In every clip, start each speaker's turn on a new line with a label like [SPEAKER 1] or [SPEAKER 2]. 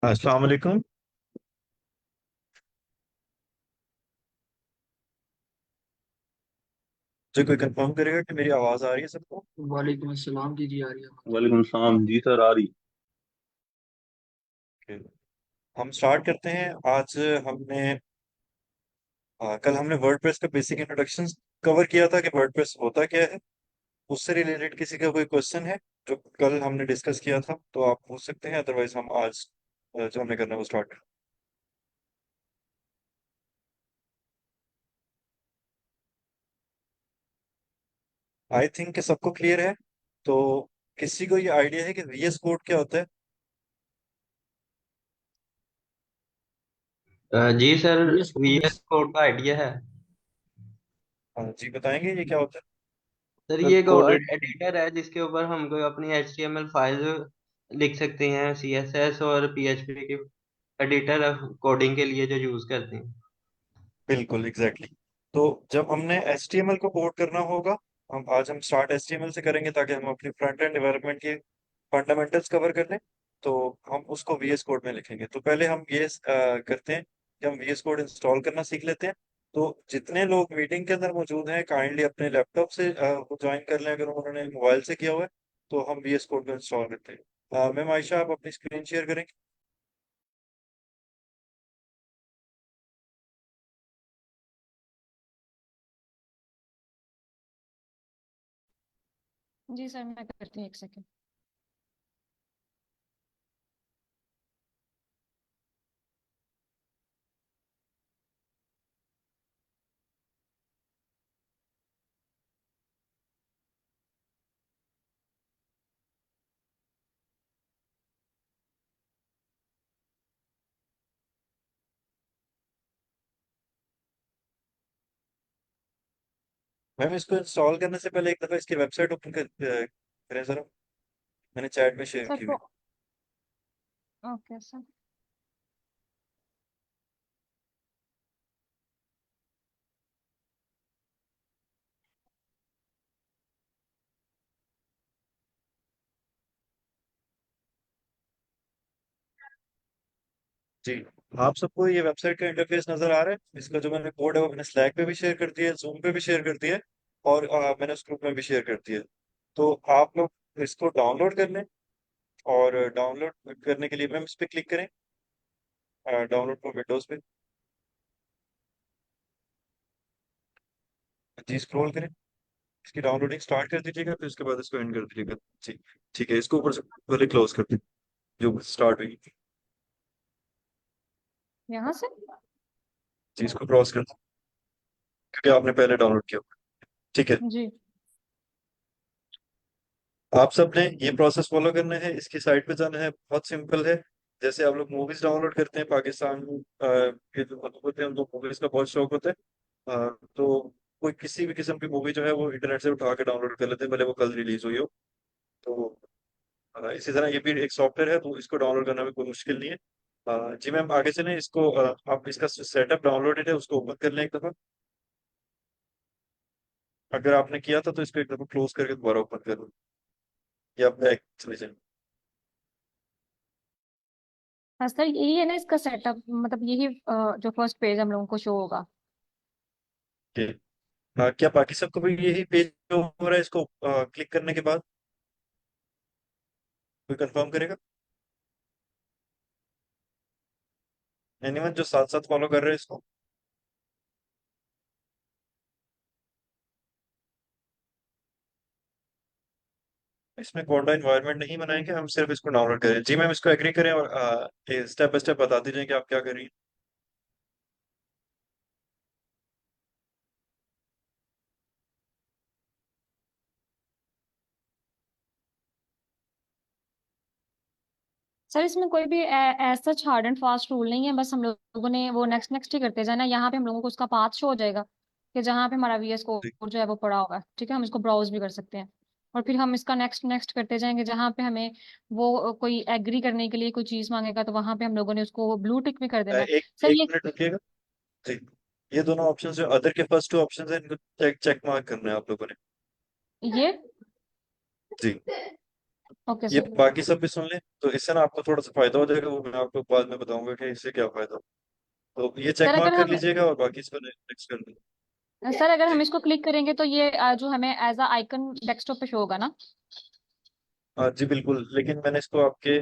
[SPEAKER 1] अस्सलाम वालेकुम। जो कोई कंफर्म करेगा कि मेरी आवाज आ रही है सबको?
[SPEAKER 2] वालेकुम अस्सलाम जी। जी आ रही है आवाज़।
[SPEAKER 3] वालेकुम सलाम जी सर, आ रही।
[SPEAKER 1] Okay. हम स्टार्ट करते हैं। आज हमने कल हमने वर्डप्रेस का बेसिक इंट्रोडक्शन कवर किया था कि वर्डप्रेस होता क्या है। उससे रिलेटेड किसी का कोई क्वेश्चन है जो कल हमने डिस्कस किया था तो आप पूछ सकते हैं, अदरवाइज हम आज जो हमने करना है वो स्टार्ट। आई थिंक कि सबको क्लियर है। तो किसी को ये आइडिया है कि वीएस कोड क्या होता है?
[SPEAKER 3] जी sir,
[SPEAKER 2] VS code
[SPEAKER 3] VS code का आइडिया है।
[SPEAKER 1] हाँ जी, बताएंगे ये क्या होता
[SPEAKER 3] सर
[SPEAKER 2] सर
[SPEAKER 3] ये एक
[SPEAKER 2] कोडेड।
[SPEAKER 3] एडिटर है जिसके ऊपर हम कोई अपनी HTML फाइल लिख सकते हैं, CSS और PHP के एडिटर कोडिंग के लिए जो यूज करते हैं।
[SPEAKER 1] है? बिल्कुल एग्जैक्टली तो जब हमने एचटीएमएल को कोड करना होगा, हम स्टार्ट एचटीएमएल से करेंगे ताकि हम अपनी फ्रंट एंड डेवलपमेंट के फंडामेंटल्स कवर कर लें। तो हम उसको वीएस कोड में लिखेंगे। तो पहले हम ये करते हैं कि हम वीएस कोड इंस्टॉल करना सीख लेते हैं। तो जितने लोग मीटिंग के अंदर मौजूद हैं काइंडली अपने लैपटॉप से ज्वाइन कर लें, अगर उन्होंने मोबाइल से किया हुआ है तो हम वीएस कोड को इंस्टॉल करते हैं। मैम आयशा, आप अपनी स्क्रीन शेयर करेंगे?
[SPEAKER 4] जी सर, मैं करती हूँ, एक सेकेंड।
[SPEAKER 1] मैम इसको इंस्टॉल करने से पहले एक दफ़ा इसकी वेबसाइट ओपन करें जरा। मैंने चैट में शेयर
[SPEAKER 4] सर
[SPEAKER 1] की हुई।
[SPEAKER 4] को ओके सर।
[SPEAKER 1] जी, आप सबको ये वेबसाइट का इंटरफेस नजर आ रहा है? इसका जो मैंने कोड है वो मैंने स्लैक पे भी शेयर कर दिया है, जूम पे भी शेयर कर दिया है, और मैंने उस ग्रुप में भी शेयर कर दिया है। तो आप लोग इसको डाउनलोड कर लें। और डाउनलोड करने के लिए मैम इस पे क्लिक करें, डाउनलोड फॉर विंडोज पे। जी, स्क्रॉल करें। इसकी डाउनलोडिंग स्टार्ट कर दीजिएगा, फिर उसके बाद इसको एंड कर दीजिएगा। जी, ठीक है, इसको ऊपर से पहले क्लोज कर दीजिए जो स्टार्ट हुई।
[SPEAKER 4] यहाँ से।
[SPEAKER 1] जी, इसको क्रॉस कर दीजिए क्योंकि आपने पहले डाउनलोड किया हुआ है। ठीक है,
[SPEAKER 4] जी।
[SPEAKER 1] आप सबने ये प्रोसेस फॉलो करना है। इसकी साइट पे जाना है, बहुत सिंपल है। जैसे आप लोग मूवीज डाउनलोड करते हैं, पाकिस्तान के जो लोग होते हैं उनको मूवीज का बहुत शौक होता है। तो कोई किसी भी किस्म की मूवी जो है वो इंटरनेट से उठा के डाउनलोड कर लेते हैं, भले वो कल रिलीज हुई हो। तो इसी तरह ये भी एक सॉफ्टवेयर है, तो इसको डाउनलोड करना भी कोई मुश्किल नहीं है। जी मैम, आगे चलें। इसको आप इसका सेटअप डाउनलोडेड है उसको ओपन कर लें एक दफ़ा। अगर आपने किया था तो इसको एक दफ़ा क्लोज करके दोबारा ओपन कर लो, या बैक चले जाए।
[SPEAKER 4] हाँ सर, यही है ना इसका सेटअप, मतलब यही जो फर्स्ट पेज हम लोगों को शो होगा।
[SPEAKER 1] क्या बाकी सबको भी यही पेज हो रहा है इसको क्लिक करने के बाद? कोई कंफर्म करेगा? एनीवन जो साथ साथ फॉलो कर रहे हैं इसको? इसमें कोड इन्वायरमेंट नहीं बनाएंगे, हम सिर्फ इसको डाउनलोड करें। जी मैम, इसको एग्री करें और स्टेप बाय स्टेप बता दीजिए कि आप क्या कर रही हैं।
[SPEAKER 4] सर इसमें कोई भी ऐसा हार्ड एंड फास्ट रूल नहीं है, बस हम लोगों ने वो नेक्स्ट नेक्स्ट ही करते जाना। यहाँ पे हम लोगों को उसका पाथ शो हो जाएगा कि जहाँ पे हमारा वीएस
[SPEAKER 1] जी,
[SPEAKER 4] कोड जो है वो पड़ा होगा। ठीक है, हम इसको ब्राउज भी कर सकते हैं। और फिर हम इसका नेक्स्ट नेक्स्ट करते जाएंगे, जहाँ पे हमें वो कोई एग्री करने के लिए कोई चीज मांगेगा तो वहां पे हम लोगों ने उसको ब्लू टिक भी कर देना है।
[SPEAKER 1] एक
[SPEAKER 4] सर
[SPEAKER 1] एक
[SPEAKER 4] ये
[SPEAKER 1] मिनट रुकिएगा। जी, ये दोनों ऑप्शन जो अदर के फर्स्ट टू ऑप्शन है, इनको चेक चेक मार्क करना है आप लोगों ने।
[SPEAKER 4] ये
[SPEAKER 1] जी,
[SPEAKER 4] ओके
[SPEAKER 1] ये
[SPEAKER 4] सर।
[SPEAKER 1] बाकी सब भी सुन लें, तो इससे ना आपको थोड़ा सा फायदा हो जाएगा, वो मैं आपको बाद में बताऊंगा कि इससे क्या फायदा हो। तो ये चेक
[SPEAKER 4] सर
[SPEAKER 1] मार्क
[SPEAKER 4] अगर
[SPEAKER 1] कर
[SPEAKER 4] हम
[SPEAKER 1] लीजिएगा और बाकी इसको नेक्स्ट कर लेंगे।
[SPEAKER 4] सर अगर हम
[SPEAKER 1] जी।
[SPEAKER 4] इसको क्लिक करेंगे तो ये जो हमें एज अ आइकन डेस्कटॉप पे शो होगा ना?
[SPEAKER 1] हाँ जी बिल्कुल, लेकिन मैंने इसको आपके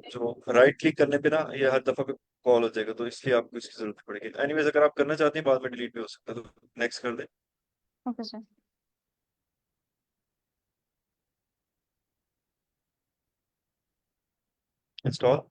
[SPEAKER 1] जो राइट क्लिक करने पे ना ये हर दफा पे कॉल हो जाएगा, तो इसलिए आपको इसकी जरूरत पड़ेगी। एनीवेज अगर आप करना चाहते हैं बाद में डिलीट भी हो सकता है, तो नेक्स्ट कर दें।
[SPEAKER 4] Okay sir.
[SPEAKER 1] इंस्टॉल।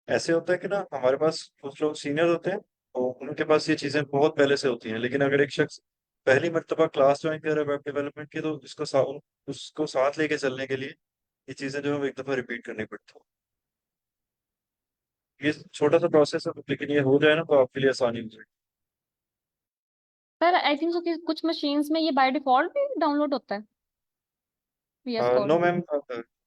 [SPEAKER 1] ऐसे होता है कि ना हमारे पास कुछ लोग सीनियर होते हैं, तो उनके पास ये चीजें बहुत पहले से होती हैं, लेकिन अगर एक शख्स पहली मर्तबा क्लास ज्वाइन कर रहा है वेब डेवलपमेंट की, तो उसको साथ लेके चलने के लिए ये चीजें जो है वो एक दफा रिपीट करनी पड़ती है। ये छोटा सा प्रोसेस है, लेकिन ये हो जाए ना तो आपके लिए आसानी हो जाएगी।
[SPEAKER 4] सर आई थिंक सो कि कुछ मशीन्स में ये बाय डिफॉल्ट भी डाउनलोड होता है VS
[SPEAKER 1] नो
[SPEAKER 4] कोड।
[SPEAKER 1] मैम,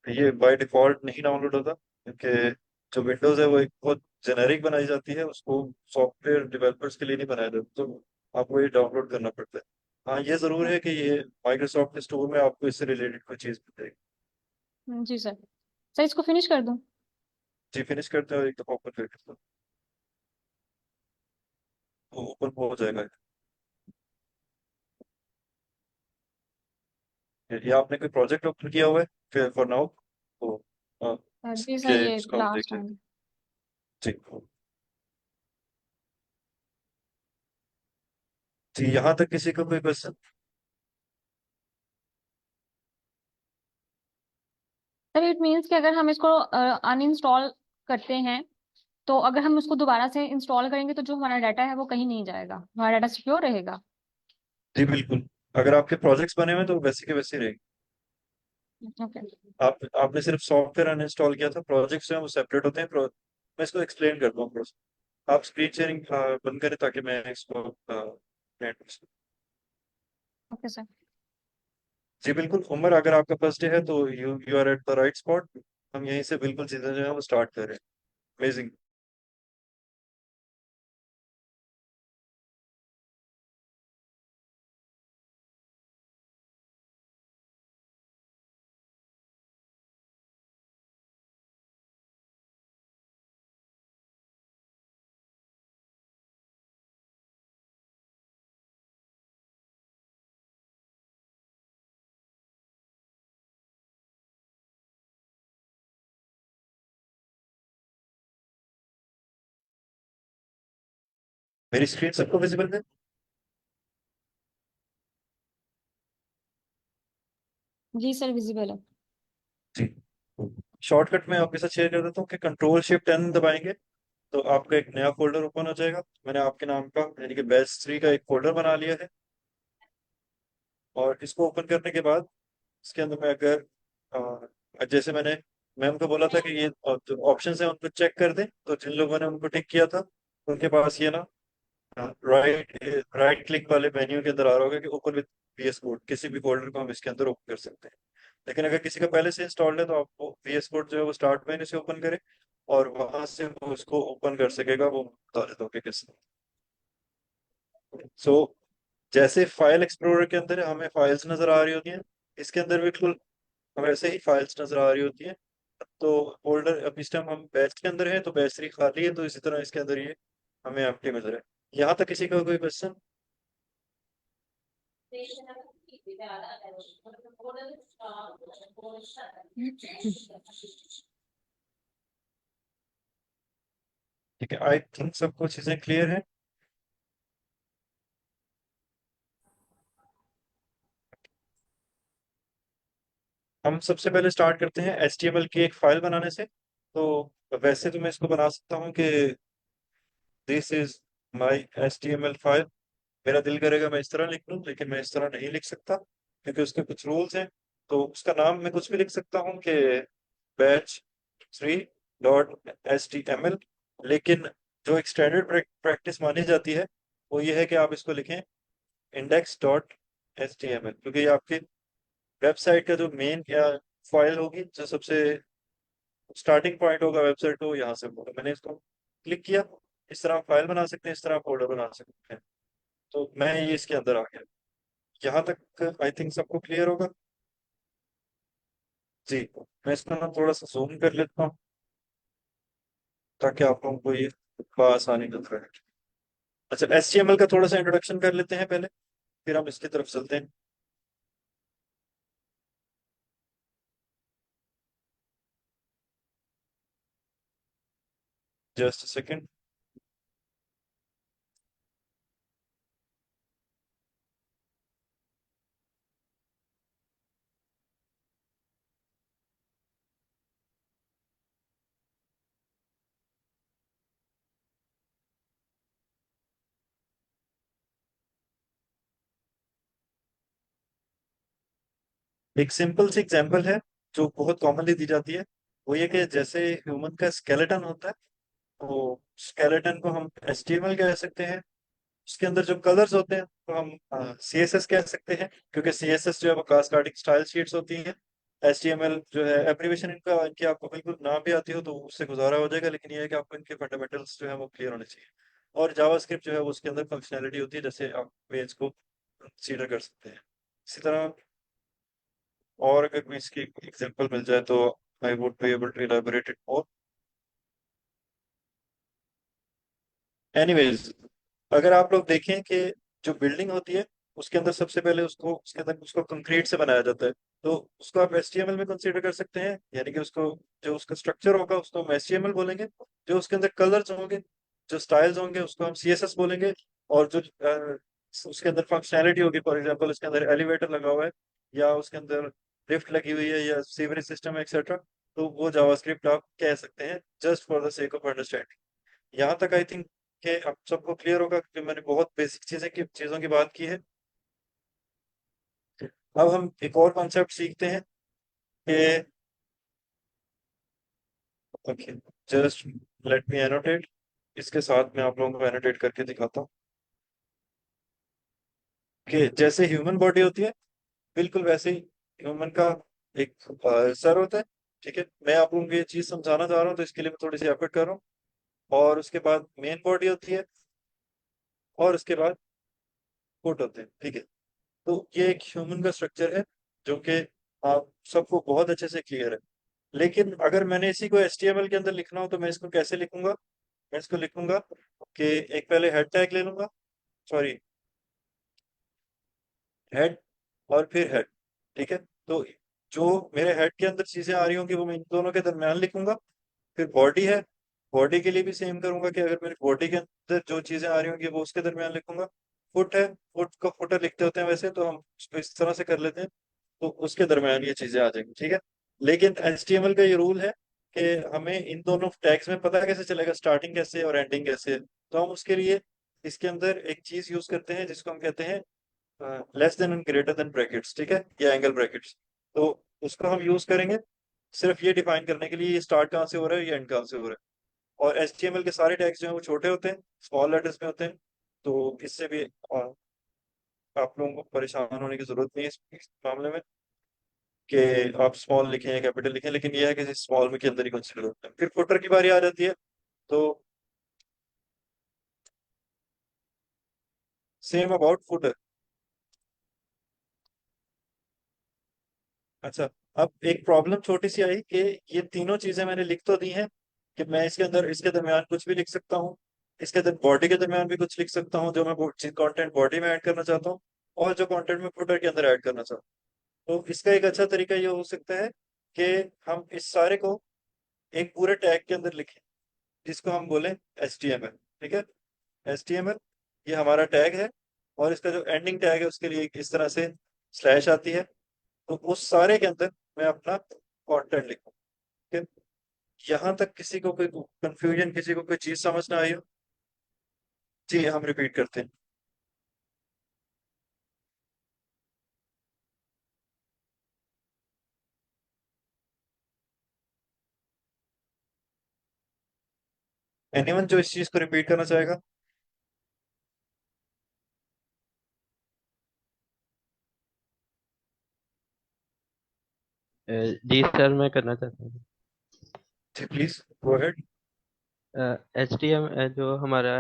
[SPEAKER 1] ये बाय डिफॉल्ट नहीं डाउनलोड होता, क्योंकि जो विंडोज है वो एक बहुत जेनेरिक बनाई जाती है, उसको सॉफ्टवेयर डेवलपर्स के लिए नहीं बनाया जाता, तो आपको ये डाउनलोड करना पड़ता है। हाँ ये जरूर है कि ये माइक्रोसॉफ्ट स्टोर में आपको इससे रिलेटेड कोई चीज मिल जाएगी।
[SPEAKER 4] जी सर। सर इसको फिनिश कर दूं?
[SPEAKER 1] जी फिनिश करते हैं और एक दफा ओपन करके तो ओपन हो जाएगा। ये आपने कोई प्रोजेक्ट ओपन किया हुआ है फिर फॉर नाउ, तो
[SPEAKER 4] जी सर, ये
[SPEAKER 1] इसको हम
[SPEAKER 4] लास्ट
[SPEAKER 1] देख
[SPEAKER 4] टाइम।
[SPEAKER 1] लेते हैं। जी। जी यहाँ तक किसी का कोई क्वेश्चन?
[SPEAKER 4] सर इट मीन्स कि अगर हम इसको अनइंस्टॉल करते हैं तो अगर हम उसको दोबारा से इंस्टॉल करेंगे तो जो हमारा डाटा है वो कहीं नहीं जाएगा, हमारा डाटा सिक्योर रहेगा।
[SPEAKER 1] जी बिल्कुल, अगर आपके प्रोजेक्ट्स बने हुए हैं तो वैसे के वैसे ही रहेंगे।
[SPEAKER 4] ओके।
[SPEAKER 1] आपने सिर्फ सॉफ्टवेयर अनइंस्टॉल किया था, प्रोजेक्ट्स जो हैं वो सेपरेट होते हैं। मैं इसको एक्सप्लेन करता हूँ थोड़ा सा। आप स्क्रीन शेयरिंग बंद करें ताकि मैं इसको explain कर सकूं।
[SPEAKER 4] Okay sir.
[SPEAKER 1] जी बिल्कुल उमर, अगर आपका फर्स्ट डे है तो you are at the right spot. हम यहीं से बिल्कुल चीजें जो है वो स्टार्ट कर रहे हैं। अमेजिंग। मेरी स्क्रीन सबको विजिबल है?
[SPEAKER 4] जी सर, विजिबल है।
[SPEAKER 1] जी। शॉर्टकट में आपके साथ शेयर कर देता हूँ कि कंट्रोल शिफ्ट एन दबाएंगे तो आपका एक नया फोल्डर ओपन हो जाएगा। मैंने आपके नाम का यानी कि बैच 3 का एक फोल्डर बना लिया है, और इसको ओपन करने के बाद इसके अंदर में अगर जैसे मैंने मैम को बोला था कि ये जो ऑप्शन है उनको चेक कर दें, तो जिन लोगों ने उनको टिक किया था उनके पास ये ना राइट राइट क्लिक वाले मेन्यू के अंदर आ रहा होगा कि ओपन विद VS कोड, किसी भी फोल्डर को हम इसके अंदर ओपन कर सकते हैं। लेकिन अगर किसी का पहले से इंस्टॉल्ड है तो आपको VS कोड जो है वो स्टार्ट मेन्यू से ओपन करें, और वहां से वो उसको ओपन कर सकेगा। वो बता देता हूँ कि किस। सो जैसे फाइल एक्सप्लोरर के अंदर हमें फाइल्स नजर आ रही होती हैं, इसके अंदर बिल्कुल वैसे ही फाइल्स नजर आ रही होती हैं। तो फोल्डर अब इस टाइम हम बैच के अंदर है तो बैच 3 खाली है, तो इसी तरह इसके अंदर ये हमें एम्प्टी नजर है। यहाँ तक किसी का कोई क्वेश्चन? ठीक है, आई थिंक सबको चीजें क्लियर है। हम सबसे पहले स्टार्ट करते हैं HTML की एक फाइल बनाने से। तो वैसे तो मैं इसको बना सकता हूँ कि this is my HTML file. मेरा दिल करेगा मैं इस तरह लिख लूँ, लेकिन मैं इस तरह नहीं लिख सकता क्योंकि उसके कुछ रूल्स हैं। तो उसका नाम मैं कुछ भी लिख सकता हूँ कि batch3.html, लेकिन जो एक स्टैंडर्ड प्रैक्टिस मानी जाती है वो ये है कि आप इसको लिखें index.html। HTML, क्योंकि ये आपकी वेबसाइट का जो मेन या फाइल होगी, जो सबसे स्टार्टिंग पॉइंट होगा वेबसाइट, तो यहाँ से होगा। मैंने इसको क्लिक किया, इस तरह फाइल बना सकते हैं, इस तरह फोल्डर बना सकते हैं। तो मैं ये इसके अंदर आ गया। यहाँ तक आई थिंक सबको क्लियर होगा। जी, मैं इसको ना थोड़ा सा जूम कर लेता हूँ ताकि आप लोगों को ये आसानी लग रहा है। अच्छा, HTML का थोड़ा सा इंट्रोडक्शन कर लेते हैं पहले, फिर हम इसकी तरफ चलते हैं। Just second. एक सिंपल सी एग्जांपल है जो बहुत कॉमनली दी जाती है, वो ये कि जैसे ह्यूमन का स्केलेटन होता है, तो स्केलेटन को हम HTML कह सकते हैं। उसके अंदर जो कलर्स होते हैं तो हम CSS कह सकते हैं, क्योंकि CSS जो है वो कास्केडिंग स्टाइल शीट्स होती हैं। HTML जो है एब्रिविएशन इनका, इनकी आपको बिल्कुल नाम भी आती हो तो उससे गुजारा हो जाएगा, लेकिन ये है कि आपको इनके फंडामेंटल्स जो है वो क्लियर होने चाहिए। और जावास्क्रिप्ट जो है वो उसके अंदर फंक्शनैलिटी होती है, जैसे आप पेज को कंसीडर कर सकते हैं। इसी तरह और अगर कोई इसकी एग्जांपल मिल जाए तो I would be able to elaborate it more. Anyways, अगर आप लोग देखें कि जो बिल्डिंग होती है उसके अंदर सबसे पहले उसके अंदर उसको कंक्रीट से बनाया जाता है, तो उसको आप HTML में कंसीडर कर सकते हैं। यानी कि उसको, जो उसका स्ट्रक्चर होगा उसको हम HTML बोलेंगे, जो उसके अंदर कलर्स होंगे, जो स्टाइल्स होंगे उसको हम CSS बोलेंगे, और जो उसके अंदर फंक्शनैलिटी होगी, फॉर एग्जांपल उसके अंदर एलिवेटर लगा हुआ है, या उसके अंदर लिफ्ट लगी हुई है, या सीवरेज सिस्टम एक्सेट्रा, तो वो जावास्क्रिप्ट आप कह सकते हैं, just for the sake of understanding. यहाँ तक आई थिंक कि आप सबको क्लियर होगा कि मैंने बहुत बेसिक चीजों की बात की है। अब हम एक और कॉन्सेप्ट सीखते हैं कि, okay, just let me annotate. इसके साथ मैं आप लोगों को एनोटेट करके दिखाता हूँ कि जैसे ह्यूमन बॉडी होती है, बिल्कुल वैसे ही ह्यूमन का एक सर होता है। ठीक है, मैं आप लोगों को ये चीज समझाना चाह रहा हूँ, तो इसके लिए मैं थोड़ी सी एफर्ट कर रहा हूँ। और उसके बाद मेन बॉडी होती है, और उसके बाद फुट होते हैं। ठीक है, तो ये एक ह्यूमन का स्ट्रक्चर है जो कि आप सबको बहुत अच्छे से क्लियर है। लेकिन अगर मैंने इसी को HTML के अंदर लिखना हो तो मैं इसको कैसे लिखूंगा? मैं इसको लिखूंगा कि एक पहले हेड टैग ले लूंगा, सॉरी, हेड, और फिर हेड। ठीक है, तो जो मेरे हेड के अंदर चीजें आ रही होंगी वो मैं इन दोनों के दरमियान लिखूंगा। फिर बॉडी है, बॉडी के लिए भी सेम करूंगा कि अगर मेरी बॉडी के अंदर जो चीजें आ रही होंगी वो उसके दरमियान लिखूंगा। फुट है, फुट को फुटर लिखते होते हैं वैसे, तो हम उसको इस तरह से कर लेते हैं, तो उसके दरमियान ये चीजें आ जाएंगी। ठीक है, लेकिन HTML का ये रूल है कि हमें इन दोनों टैग्स में पता कैसे चलेगा स्टार्टिंग कैसे है और एंडिंग कैसे है। तो हम उसके लिए इसके अंदर एक चीज यूज करते हैं जिसको हम कहते हैं less than and greater than brackets. ठीक है, या एंगल ब्रैकेट्स। तो उसको हम यूज करेंगे सिर्फ ये डिफाइन करने के लिए ये स्टार्ट कहाँ से हो रहा है, ये एंड कहाँ से हो रहा है। और HTML के सारे टैग्स जो हैं वो छोटे होते हैं, स्मॉल लेटर्स में होते हैं, तो इससे भी आप लोगों को परेशान होने की जरूरत नहीं है इस मामले में कि आप स्मॉल लिखें या कैपिटल लिखें, लेकिन यह है कि स्मॉल में के अंदर ही कंसिडर होता है। फिर फुटर की बारी आ जाती है, तो सेम अबाउट फुटर। अच्छा, अब एक प्रॉब्लम छोटी सी आई कि ये तीनों चीजें मैंने लिख तो दी हैं कि मैं इसके अंदर, इसके दरमियान कुछ भी लिख सकता हूँ, इसके अंदर बॉडी के दरमियान भी कुछ लिख सकता हूँ जो मैं कंटेंट बॉडी में ऐड करना चाहता हूँ, और जो कंटेंट मैं फुटर के अंदर ऐड करना चाहता हूँ। तो इसका एक अच्छा तरीका ये हो सकता है कि हम इस सारे को एक पूरे टैग के अंदर लिखें, जिसको हम बोले HTML। ठीक है, HTML ये हमारा टैग है, और इसका जो एंडिंग टैग है उसके लिए इस तरह से स्लैश आती है, तो उस सारे के अंदर मैं अपना कंटेंट लिखूँ। ठीक है, यहाँ तक किसी को कोई कंफ्यूजन, किसी को कोई चीज समझ ना आई हो? जी, हम रिपीट करते हैं। एनीवन जो इस चीज को रिपीट करना चाहेगा?
[SPEAKER 3] जी सर, मैं करना चाहता हूँ।
[SPEAKER 1] जी please go ahead.
[SPEAKER 3] H T M जो हमारा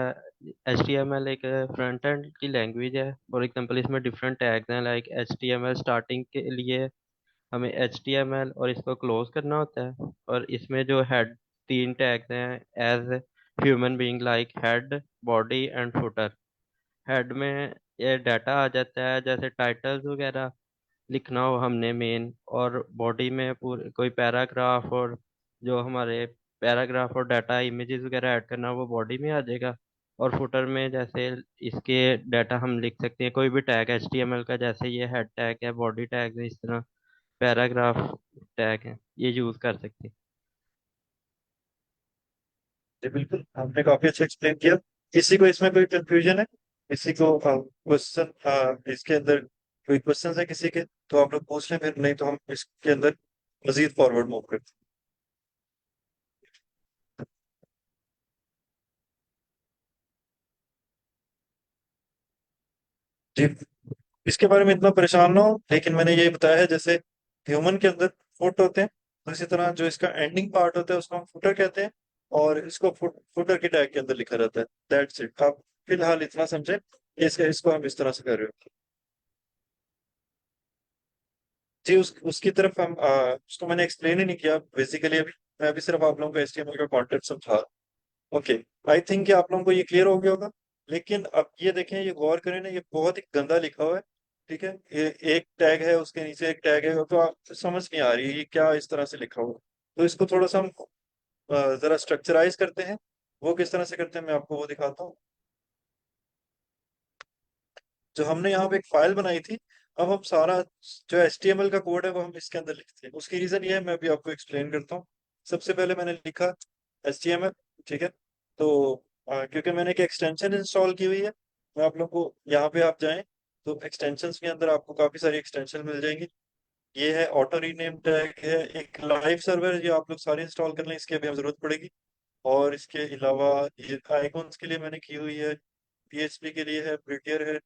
[SPEAKER 3] एच टी एम एल एक फ्रंट एंड की लैंग्वेज है। फॉर एग्जांपल इसमें डिफरेंट टैग्स हैं, like H T M L starting के लिए हमें एच टी एम एल और इसको क्लोज करना होता है। और इसमें जो हेड तीन टैग्स हैं as human being, like head, body and footer. Head में ये डाटा आ जाता है, जैसे टाइटल्स वगैरह लिखना हो हमने मेन। और बॉडी में पूरे कोई पैराग्राफ, और जो हमारे पैराग्राफ और डाटा इमेजेस वगैरह ऐड करना हो वो बॉडी में आ जाएगा। और फुटर में जैसे इसके डाटा हम लिख सकते हैं, कोई भी टैग HTML का, जैसे ये हेड टैग है, बॉडी टैग है, इस तरह पैराग्राफ टैग है, ये यूज कर सकते हैं।
[SPEAKER 1] जी बिल्कुल, आपने काफी अच्छा एक्सप्लेन किया। किसी को इसमें कोई कंफ्यूजन है? किसी को क्वेश्चन इसके अंदर कोई क्वेश्चन है किसी के, तो आप लोग पूछ लें, फिर नहीं तो हम इसके अंदर मजीद फॉरवर्ड मूव करते हैं। जी, इसके बारे में इतना परेशान ना हो, लेकिन मैंने ये बताया है जैसे ह्यूमन के अंदर फुट होते हैं, तो इसी तरह जो इसका एंडिंग पार्ट होता है उसको हम फुटर कहते हैं, और इसको फुटर के टैग के अंदर लिखा रहता है। That's it. आप फिलहाल इतना समझे कि इसको हम इस तरह से कर रहे हो। जी, उसकी तरफ हम उसको मैंने एक्सप्लेन ही नहीं किया बेसिकली अभी। मैं अभी सिर्फ आप लोगों को HTML का कॉन्टेक्ट समझा। ओके, आई थिंक कि आप लोगों को ये क्लियर हो गया होगा। लेकिन अब ये देखें, ये गौर करें ना, ये बहुत ही गंदा लिखा हुआ है। ठीक है, ये एक टैग है, उसके नीचे एक टैग है, तो आप समझ नहीं आ रही है ये क्या इस तरह से लिखा हुआ है। तो इसको थोड़ा सा हम जरा स्ट्रक्चराइज करते हैं। वो किस तरह से करते हैं मैं आपको वो दिखाता हूँ। जो हमने यहाँ पे एक फाइल बनाई थी, अब हम सारा जो HTML का कोड है वो हम इसके अंदर लिखते हैं। उसकी रीजन ये है, मैं अभी आपको एक्सप्लेन करता हूँ। सबसे पहले मैंने लिखा HTML। ठीक है, तो क्योंकि मैंने एक एक्सटेंशन इंस्टॉल की हुई है, मैं आप लोग को, यहाँ पे आप जाएं तो एक्सटेंशंस के अंदर आपको काफी सारी एक्सटेंशन मिल जाएंगी। ये है ऑटो रीनेम टैग है, एक लाइव सर्वर, ये आप लोग सारे इंस्टॉल कर लें, इसकी अभी हम जरूरत पड़ेगी। और इसके अलावा ये आइकॉन्स के लिए मैंने की हुई है, PHP के लिए है, प्रिटियर है।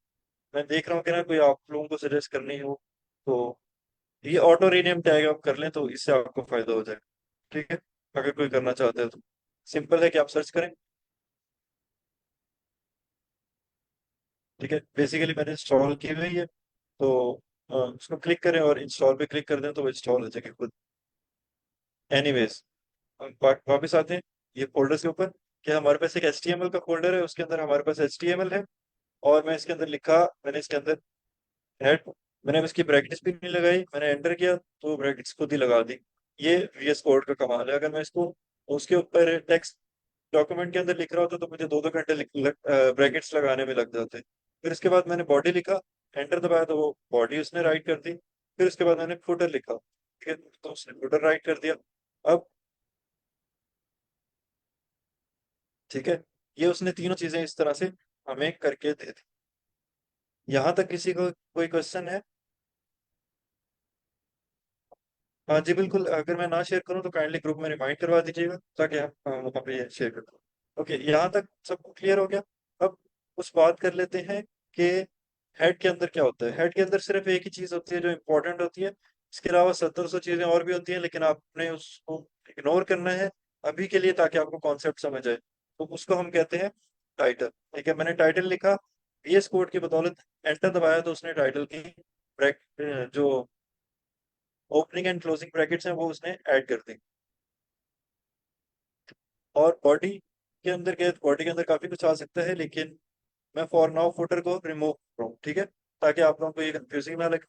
[SPEAKER 1] मैं देख रहा हूँ कि ना कोई आप लोगों को सजेस्ट करनी हो, तो ये ऑटो रीनेम टैग आप कर लें, तो इससे आपको फायदा हो जाएगा। ठीक है, अगर कोई करना चाहते हैं तो सिंपल है कि आप सर्च करें। ठीक है, बेसिकली मैंने इंस्टॉल की हुई है, तो उसको क्लिक करें और इंस्टॉल पे क्लिक कर दें तो वो इंस्टॉल हो जाएगी खुद। एनीवेज, वापस आते हैं ये फोल्डर के ऊपर। कि हमारे पास एक HTML का फोल्डर है, उसके अंदर हमारे पास HTML है। और मैं इसके अंदर लिखा, मैंने इसके अंदर हेड, मैंने अब इसकी ब्रैकेट्स भी नहीं लगाई, मैंने एंटर किया तो ब्रैकेट्स खुद ही लगा दी। ये VS कोड का कमाल है। अगर मैं इसको उसके ऊपर टेक्स्ट डॉक्यूमेंट के अंदर लिख रहा होता तो मुझे दो दो घंटे ब्रैकेट्स लगाने में लग जाते। फिर इसके बाद मैंने बॉडी लिखा, एंटर दबाया तो वो बॉडी उसने राइट कर दी। फिर उसके बाद मैंने फुटर लिखा, ठीक है, तो उसने फुटर राइट कर दिया। अब ठीक है, ये उसने तीनों चीजें इस तरह से हमें करके दे दी। यहाँ तक किसी को कोई क्वेश्चन है? हाँ जी बिल्कुल, अगर मैं ना शेयर करूँ तो काइंडली ग्रुप में रिमाइंड करवा दीजिएगा, ताकि हम वहाँ पे शेयर कर दें। ओके, यहाँ तक सबको क्लियर हो गया। अब उस बात कर लेते हैं कि हेड के अंदर क्या होता है। हेड के अंदर सिर्फ एक ही चीज होती है जो इम्पोर्टेंट होती है, इसके अलावा 1700 चीजें और भी होती हैं, लेकिन आपने उसको इग्नोर करना है अभी के लिए, ताकि आपको कॉन्सेप्ट समझ आए। तो उसको हम कहते हैं टाइटल। ठीक है, मैंने टाइटल लिखा, VS कोड की बदौलत एंटर दबाया तो उसने टाइटल की जो ओपनिंग एंड क्लोजिंग ब्रैकेट्स हैं वो उसने ऐड कर दी। और बॉडी के अंदर क्या, बॉडी के अंदर काफी कुछ आ सकता है, लेकिन मैं फॉर नाउ फुटर को रिमूव कर रहा हूँ। ठीक है, ताकि आप लोगों को ये कंफ्यूजिंग ना लगे।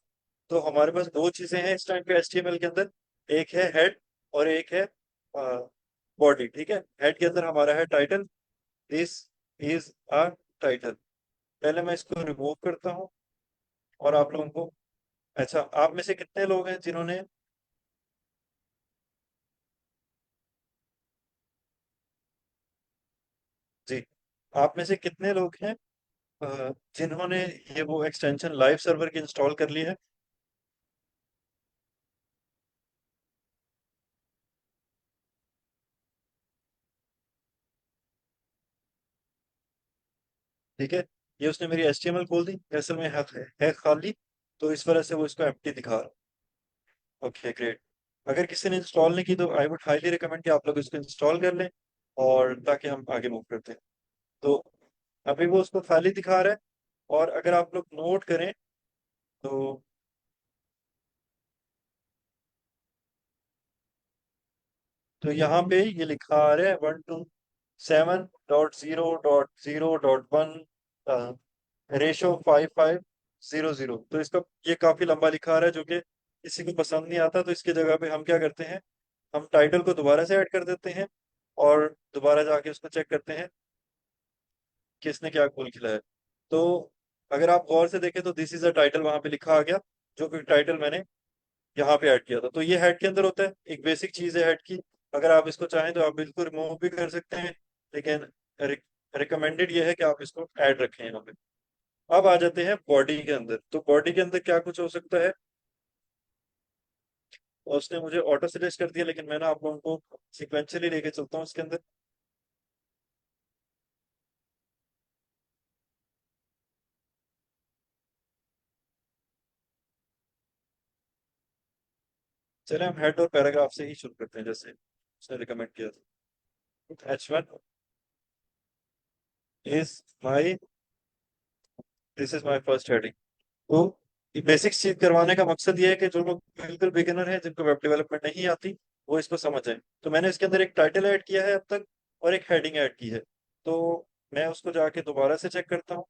[SPEAKER 1] तो हमारे पास दो चीजें हैं इस टाइम पे HTML के अंदर, एक है हेड और एक है बॉडी। ठीक है, हेड के अंदर हमारा है title, this is a title. पहले मैं इसको रिमूव करता हूँ और आप लोगों को, अच्छा, आप में से कितने लोग हैं जिन्होंने, जी, आप में से कितने लोग हैं जिन्होंने ये वो एक्सटेंशन लाइव सर्वर की इंस्टॉल कर ली है? ठीक है, ये उसने मेरी HTML खोल दी, असल में है खाली, तो इस वजह से वो इसको एम्प्टी दिखा रहा है। Okay great. अगर किसी ने इंस्टॉल नहीं की तो आई वुड हाईली रिकमेंड कि आप लोग इसको इंस्टॉल कर लें, और ताकि हम आगे मूव करते हैं। तो अभी वो उसको खाली दिखा रहा है, और अगर आप लोग नोट करें तो यहाँ पे ये लिखा आ रहा है 127.0.0.1 रेशो 5500। तो इसका ये काफी लंबा लिखा आ रहा है, जो कि किसी को पसंद नहीं आता। तो इसकी जगह पे हम क्या करते हैं, हम टाइटल को दोबारा से ऐड कर देते हैं, और दोबारा जाके उसको चेक करते हैं कि इसने क्या गोल खिलाया है। तो अगर आप गौर से देखें तो दिस इज अ टाइटल वहां पे लिखा आ गया, जो कि टाइटल मैंने यहाँ पे ऐड किया था। तो ये हेड के अंदर होता है, एक बेसिक चीज है हेड की। अगर आप इसको चाहें तो आप बिल्कुल रिमूव भी कर सकते हैं, लेकिन रिकमेंडेड ये है कि आप इसको ऐड रखें यहाँ पे। अब आ जाते हैं बॉडी के अंदर। तो बॉडी के अंदर क्या कुछ हो सकता है, और उसने मुझे ऑटो सजेस्ट कर दिया, लेकिन मैं ना आप लोगों को सिक्वेंशियली लेके चलता हूँ इसके अंदर। चले हम हेड और पैराग्राफ से ही शुरू करते हैं, जैसे उसने रिकमेंड किया था। H1 is my this is my first heading. तो ये बेसिक चीज करवाने का मकसद ये है कि जो लोग बिल्कुल बिगिनर हैं, जिनको वेब डेवलपमेंट नहीं आती, वो इसको समझ जाए। तो मैंने इसके अंदर एक टाइटल ऐड किया है अब तक, और एक हेडिंग ऐड की है। तो मैं उसको जाके दोबारा से चेक करता हूँ,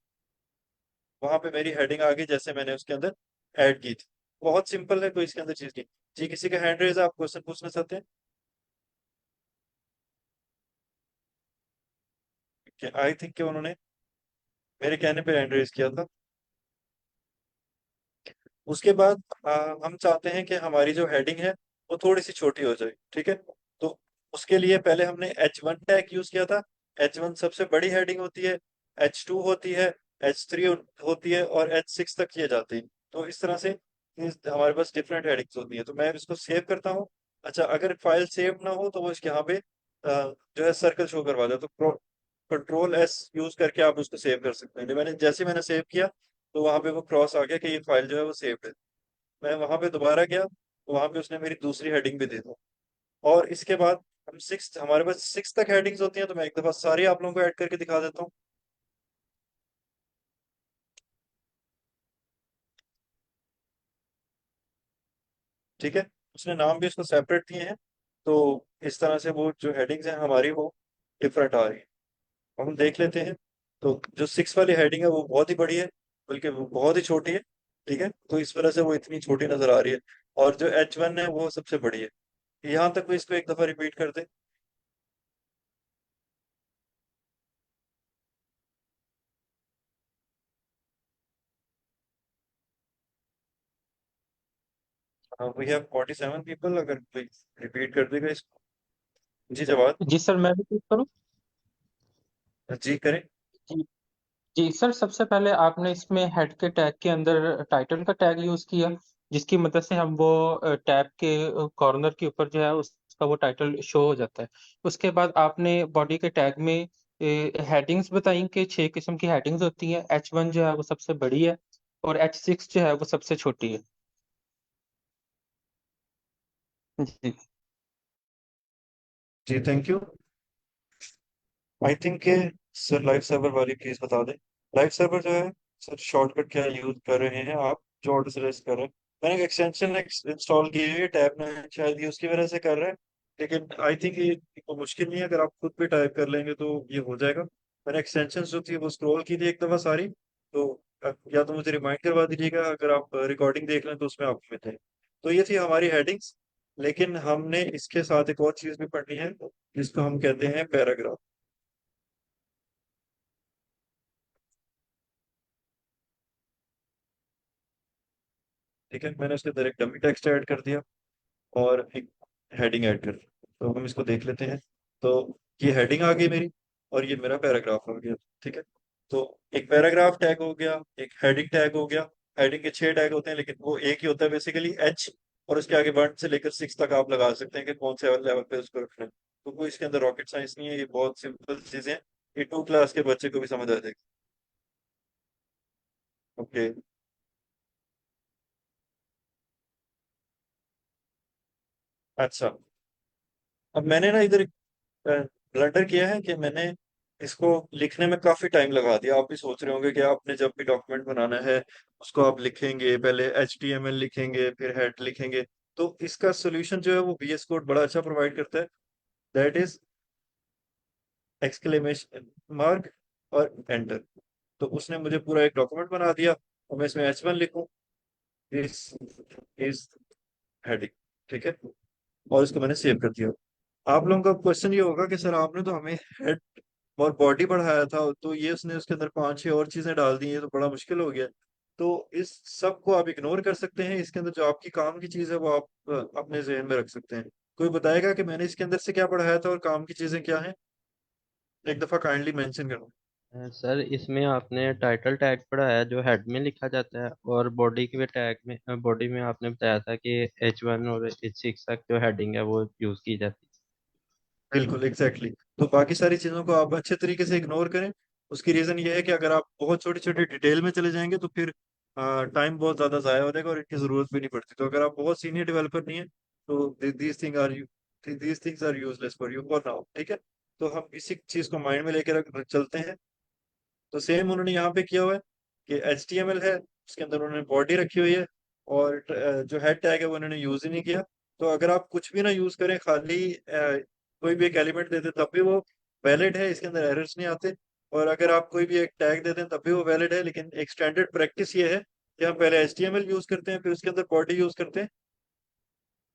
[SPEAKER 1] वहां पे मेरी हेडिंग आ गई जैसे मैंने उसके अंदर ऐड की थी। बहुत सिंपल है, कोई इसके अंदर चीज नहीं। जी, किसी का हैंड रेज है, आप क्वेश्चन पूछना चाहते हैं? आई थिंक कि उन्होंने मेरे कहने पे हैंड रेज किया था। उसके बाद हम चाहते हैं कि हमारी जो हेडिंग है वो थोड़ी सी छोटी हो जाए, ठीक है। तो उसके लिए पहले हमने H1 टैग यूज किया था। H1 सबसे बड़ी हेडिंग होती है, H2 होती है, H3 होती है, और H6 तक किए जाते हैं। तो इस तरह से हमारे पास डिफरेंट हेडिंग्स होती है। तो मैं इसको सेव करता हूँ। अच्छा, अगर फाइल सेव ना हो तो वो इसके यहाँ पे जो है सर्कल शो करवा दे, तो कंट्रोल S यूज करके आप उसको सेव कर सकते हैं। मैंने सेव किया, तो वहां पे वो क्रॉस आ गया कि ये फाइल जो है वो सेव्ड है। मैं वहां पे दोबारा गया, तो वहां पे उसने मेरी दूसरी हेडिंग भी दे दी। और इसके बाद हम सिक्स हमारे पास 6 तक हेडिंग्स होती हैं। तो मैं एक दफा सारी आप लोगों को ऐड करके दिखा देता हूँ, ठीक है। उसने नाम भी उसको सेपरेट दिए हैं। तो इस तरह से वो जो हेडिंग्स हैं हमारी, वो डिफरेंट आ रही है। अब हम देख लेते हैं। तो जो 6 वाली हेडिंग है वो बहुत ही बड़ी है, बल्कि वो बहुत ही छोटी है, ठीक है। तो इस वजह से वो इतनी छोटी नजर आ रही है। और जो H1 है वो सबसे बड़ी है। यहाँ तक वो इसको एक दफा रिपीट कर दे। वी हैव 47 पीपल, अगर कोई रिपीट कर देगा इसको। जी, जवाब।
[SPEAKER 5] जी सर, मैं भी क्लिक करूँ?
[SPEAKER 1] जी करें।
[SPEAKER 5] जी। जी सर, सबसे पहले आपने इसमें हेड के टैग के अंदर टाइटल का टैग यूज किया, जिसकी मदद से हम वो टैब के कॉर्नर के ऊपर जो है उसका वो टाइटल शो हो जाता है। उसके बाद आपने बॉडी के टैग में हेडिंग्स बताई कि 6 किस्म की हेडिंग्स होती हैं। H1 जो है वो सबसे बड़ी है, और H6 जो है वो सबसे छोटी है। जी।
[SPEAKER 1] जी, थैंक यू। आई थिंक के सर लाइव सर्वर वाली प्लीज बता दें। लाइव सर्वर जो है सर, शॉर्टकट क्या यूज कर रहे हैं आप, जो ऑर्डर सजेस्ट कर रहे हैं? मैंने एक एक्सटेंशन इंस्टॉल की हुई है, टैब में शायद ये उसकी वजह से कर रहा है। लेकिन आई थिंक ये कोई मुश्किल नहीं है, अगर आप खुद भी टाइप कर लेंगे तो ये हो जाएगा। मैंने एक्सटेंशन जो थी वो स्क्रॉल की थी एक दफा सारी। तो या तो मुझे रिमाइंड करवा दीजिएगा, अगर आप रिकॉर्डिंग देख लें तो उसमें आप में थे। तो ये थी हमारी हेडिंग्स। लेकिन हमने इसके साथ एक और चीज भी पढ़नी है, जिसको हम कहते हैं पैराग्राफ। ठीक है, मैंने उसके अंदर एक डमी टेक्स्ट ऐड कर दिया, और एक हेडिंग ऐड कर दी। तो हम इसको देख लेते हैं। तो ये हेडिंग आ गई मेरी, और ये मेरा पैराग्राफ आ गया, ठीक है। तो एक पैराग्राफ टैग हो गया, एक हेडिंग टैग हो गया। हेडिंग के 6 टैग होते हैं, लेकिन वो एक ही होता है बेसिकली, H। और उसके आगे 1 से लेकर 6 तक आप लगा सकते हैं कि कौन से लेवल पे उसको रखना है। तो कोई इसके अंदर रॉकेट साइंस नहीं है, ये बहुत सिंपल चीजें हैं। ये 2 क्लास के बच्चे को भी समझ आ जाएगी। ओके। अच्छा, अब मैंने ना इधर ब्लंडर किया है कि मैंने इसको लिखने में काफी टाइम लगा दिया। आप भी सोच रहे होंगे कि आपने जब भी डॉक्यूमेंट बनाना है उसको आप लिखेंगे, पहले HTML लिखेंगे, फिर हेड लिखेंगे। तो इसका सोल्यूशन जो है वो VS कोड बड़ा अच्छा प्रोवाइड करता है। दैट इज एक्सक्लेमेशन मार्क और एंटर। तो उसने मुझे पूरा एक डॉक्यूमेंट बना दिया और मैं इसमें H1 लिखूं, दिस इज हेडिंग, ठीक है, और इसको मैंने सेव कर दिया। आप लोगों का क्वेश्चन ये होगा कि सर आपने तो हमें हेड और बॉडी बढ़ाया था, तो ये उसने उसके अंदर 5-6 और चीजें डाल दी, ये तो बड़ा मुश्किल हो गया। तो इस सब को आप इग्नोर कर सकते हैं। इसके अंदर जो आपकी काम की चीज है वो आप अपने जहन में रख सकते हैं। कोई बताएगा कि मैंने इसके अंदर से क्या बढ़ाया था और काम की चीजें क्या हैं? एक दफा काइंडली मेंशन करो।
[SPEAKER 3] सर इसमें आपने टाइटल टैग पढ़ाया जो हेड में लिखा जाता है, और बॉडी के टैग में, बॉडी में आपने बताया था कि H1 और H6 तक जो हेडिंग है वो यूज़ की जाती
[SPEAKER 1] बिल्कुल एग्जैक्टली तो बाकी सारी चीजों को आप अच्छे तरीके से इग्नोर करें। उसकी रीजन ये है कि अगर आप बहुत छोटी छोटी डिटेल में चले जाएंगे तो फिर टाइम बहुत ज्यादा जाया हो जाएगा और इनकी जरूरत भी नहीं पड़ती। तो अगर आप बहुत सीनियर डेवलपर नहीं है तो these things are useless for you for now, ठीक है। तो हम इसी चीज को माइंड में लेकर चलते हैं। तो सेम उन्होंने यहाँ पे किया हुआ है कि HTML है, उसके अंदर उन्होंने बॉडी रखी हुई है, और जो हेड टैग है वो उन्होंने यूज ही नहीं किया। तो अगर आप कुछ भी ना यूज करें, खाली कोई भी एक एलिमेंट दे दें तब भी वो वैलिड है, इसके अंदर एरर्स नहीं आते। और अगर आप कोई भी एक टैग दे दें तब भी वो वैलिड है। लेकिन एक स्टैंडर्ड प्रैक्टिस ये है कि हम पहले HTML यूज करते हैं, फिर उसके अंदर बॉडी यूज करते हैं,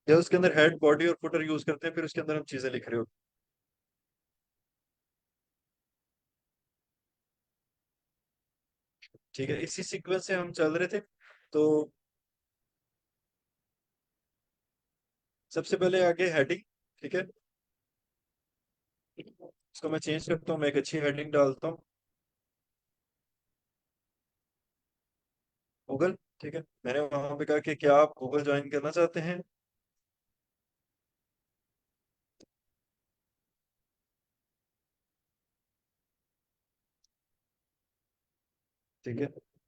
[SPEAKER 1] या उसके अंदर हेड बॉडी और फुटर यूज करते हैं, फिर उसके अंदर हम चीजें लिख रहे हो। ठीक है, इसी सीक्वेंस से हम चल रहे थे। तो सबसे पहले आगे हेडिंग, ठीक है, इसको मैं चेंज करता हूँ, मैं एक अच्छी हेडिंग डालता हूँ, गूगल। ठीक है, मैंने वहां पे कहा कि क्या आप गूगल ज्वाइन करना चाहते हैं। ठीक है,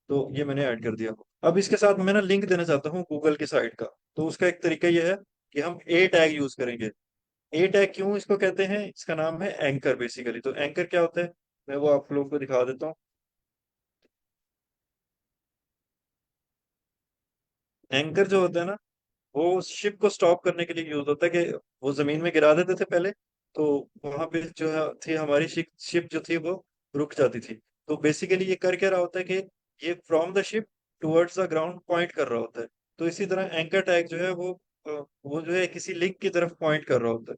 [SPEAKER 1] तो ये मैंने ऐड कर दिया। अब इसके साथ मैं ना लिंक देना चाहता हूँ गूगल की साइट का। तो उसका एक तरीका ये है कि हम ए टैग यूज करेंगे। ए टैग क्यों इसको कहते हैं? इसका नाम है एंकर बेसिकली। तो एंकर क्या होता है, मैं वो आप लोगों को दिखा देता हूँ। एंकर जो होता है ना, वो शिप को स्टॉप करने के लिए यूज होता है। कि वो जमीन में गिरा देते थे पहले, तो वहां पे जो थी हमारी शिप जो थी वो रुक जाती थी। तो बेसिकली ये कर क्या रहा होता है कि ये from the ship towards the ground point कर रहा होता है। तो इसी तरह एंकर टैग जो है वो जो है किसी लिंक की तरफ पॉइंट कर रहा होता है।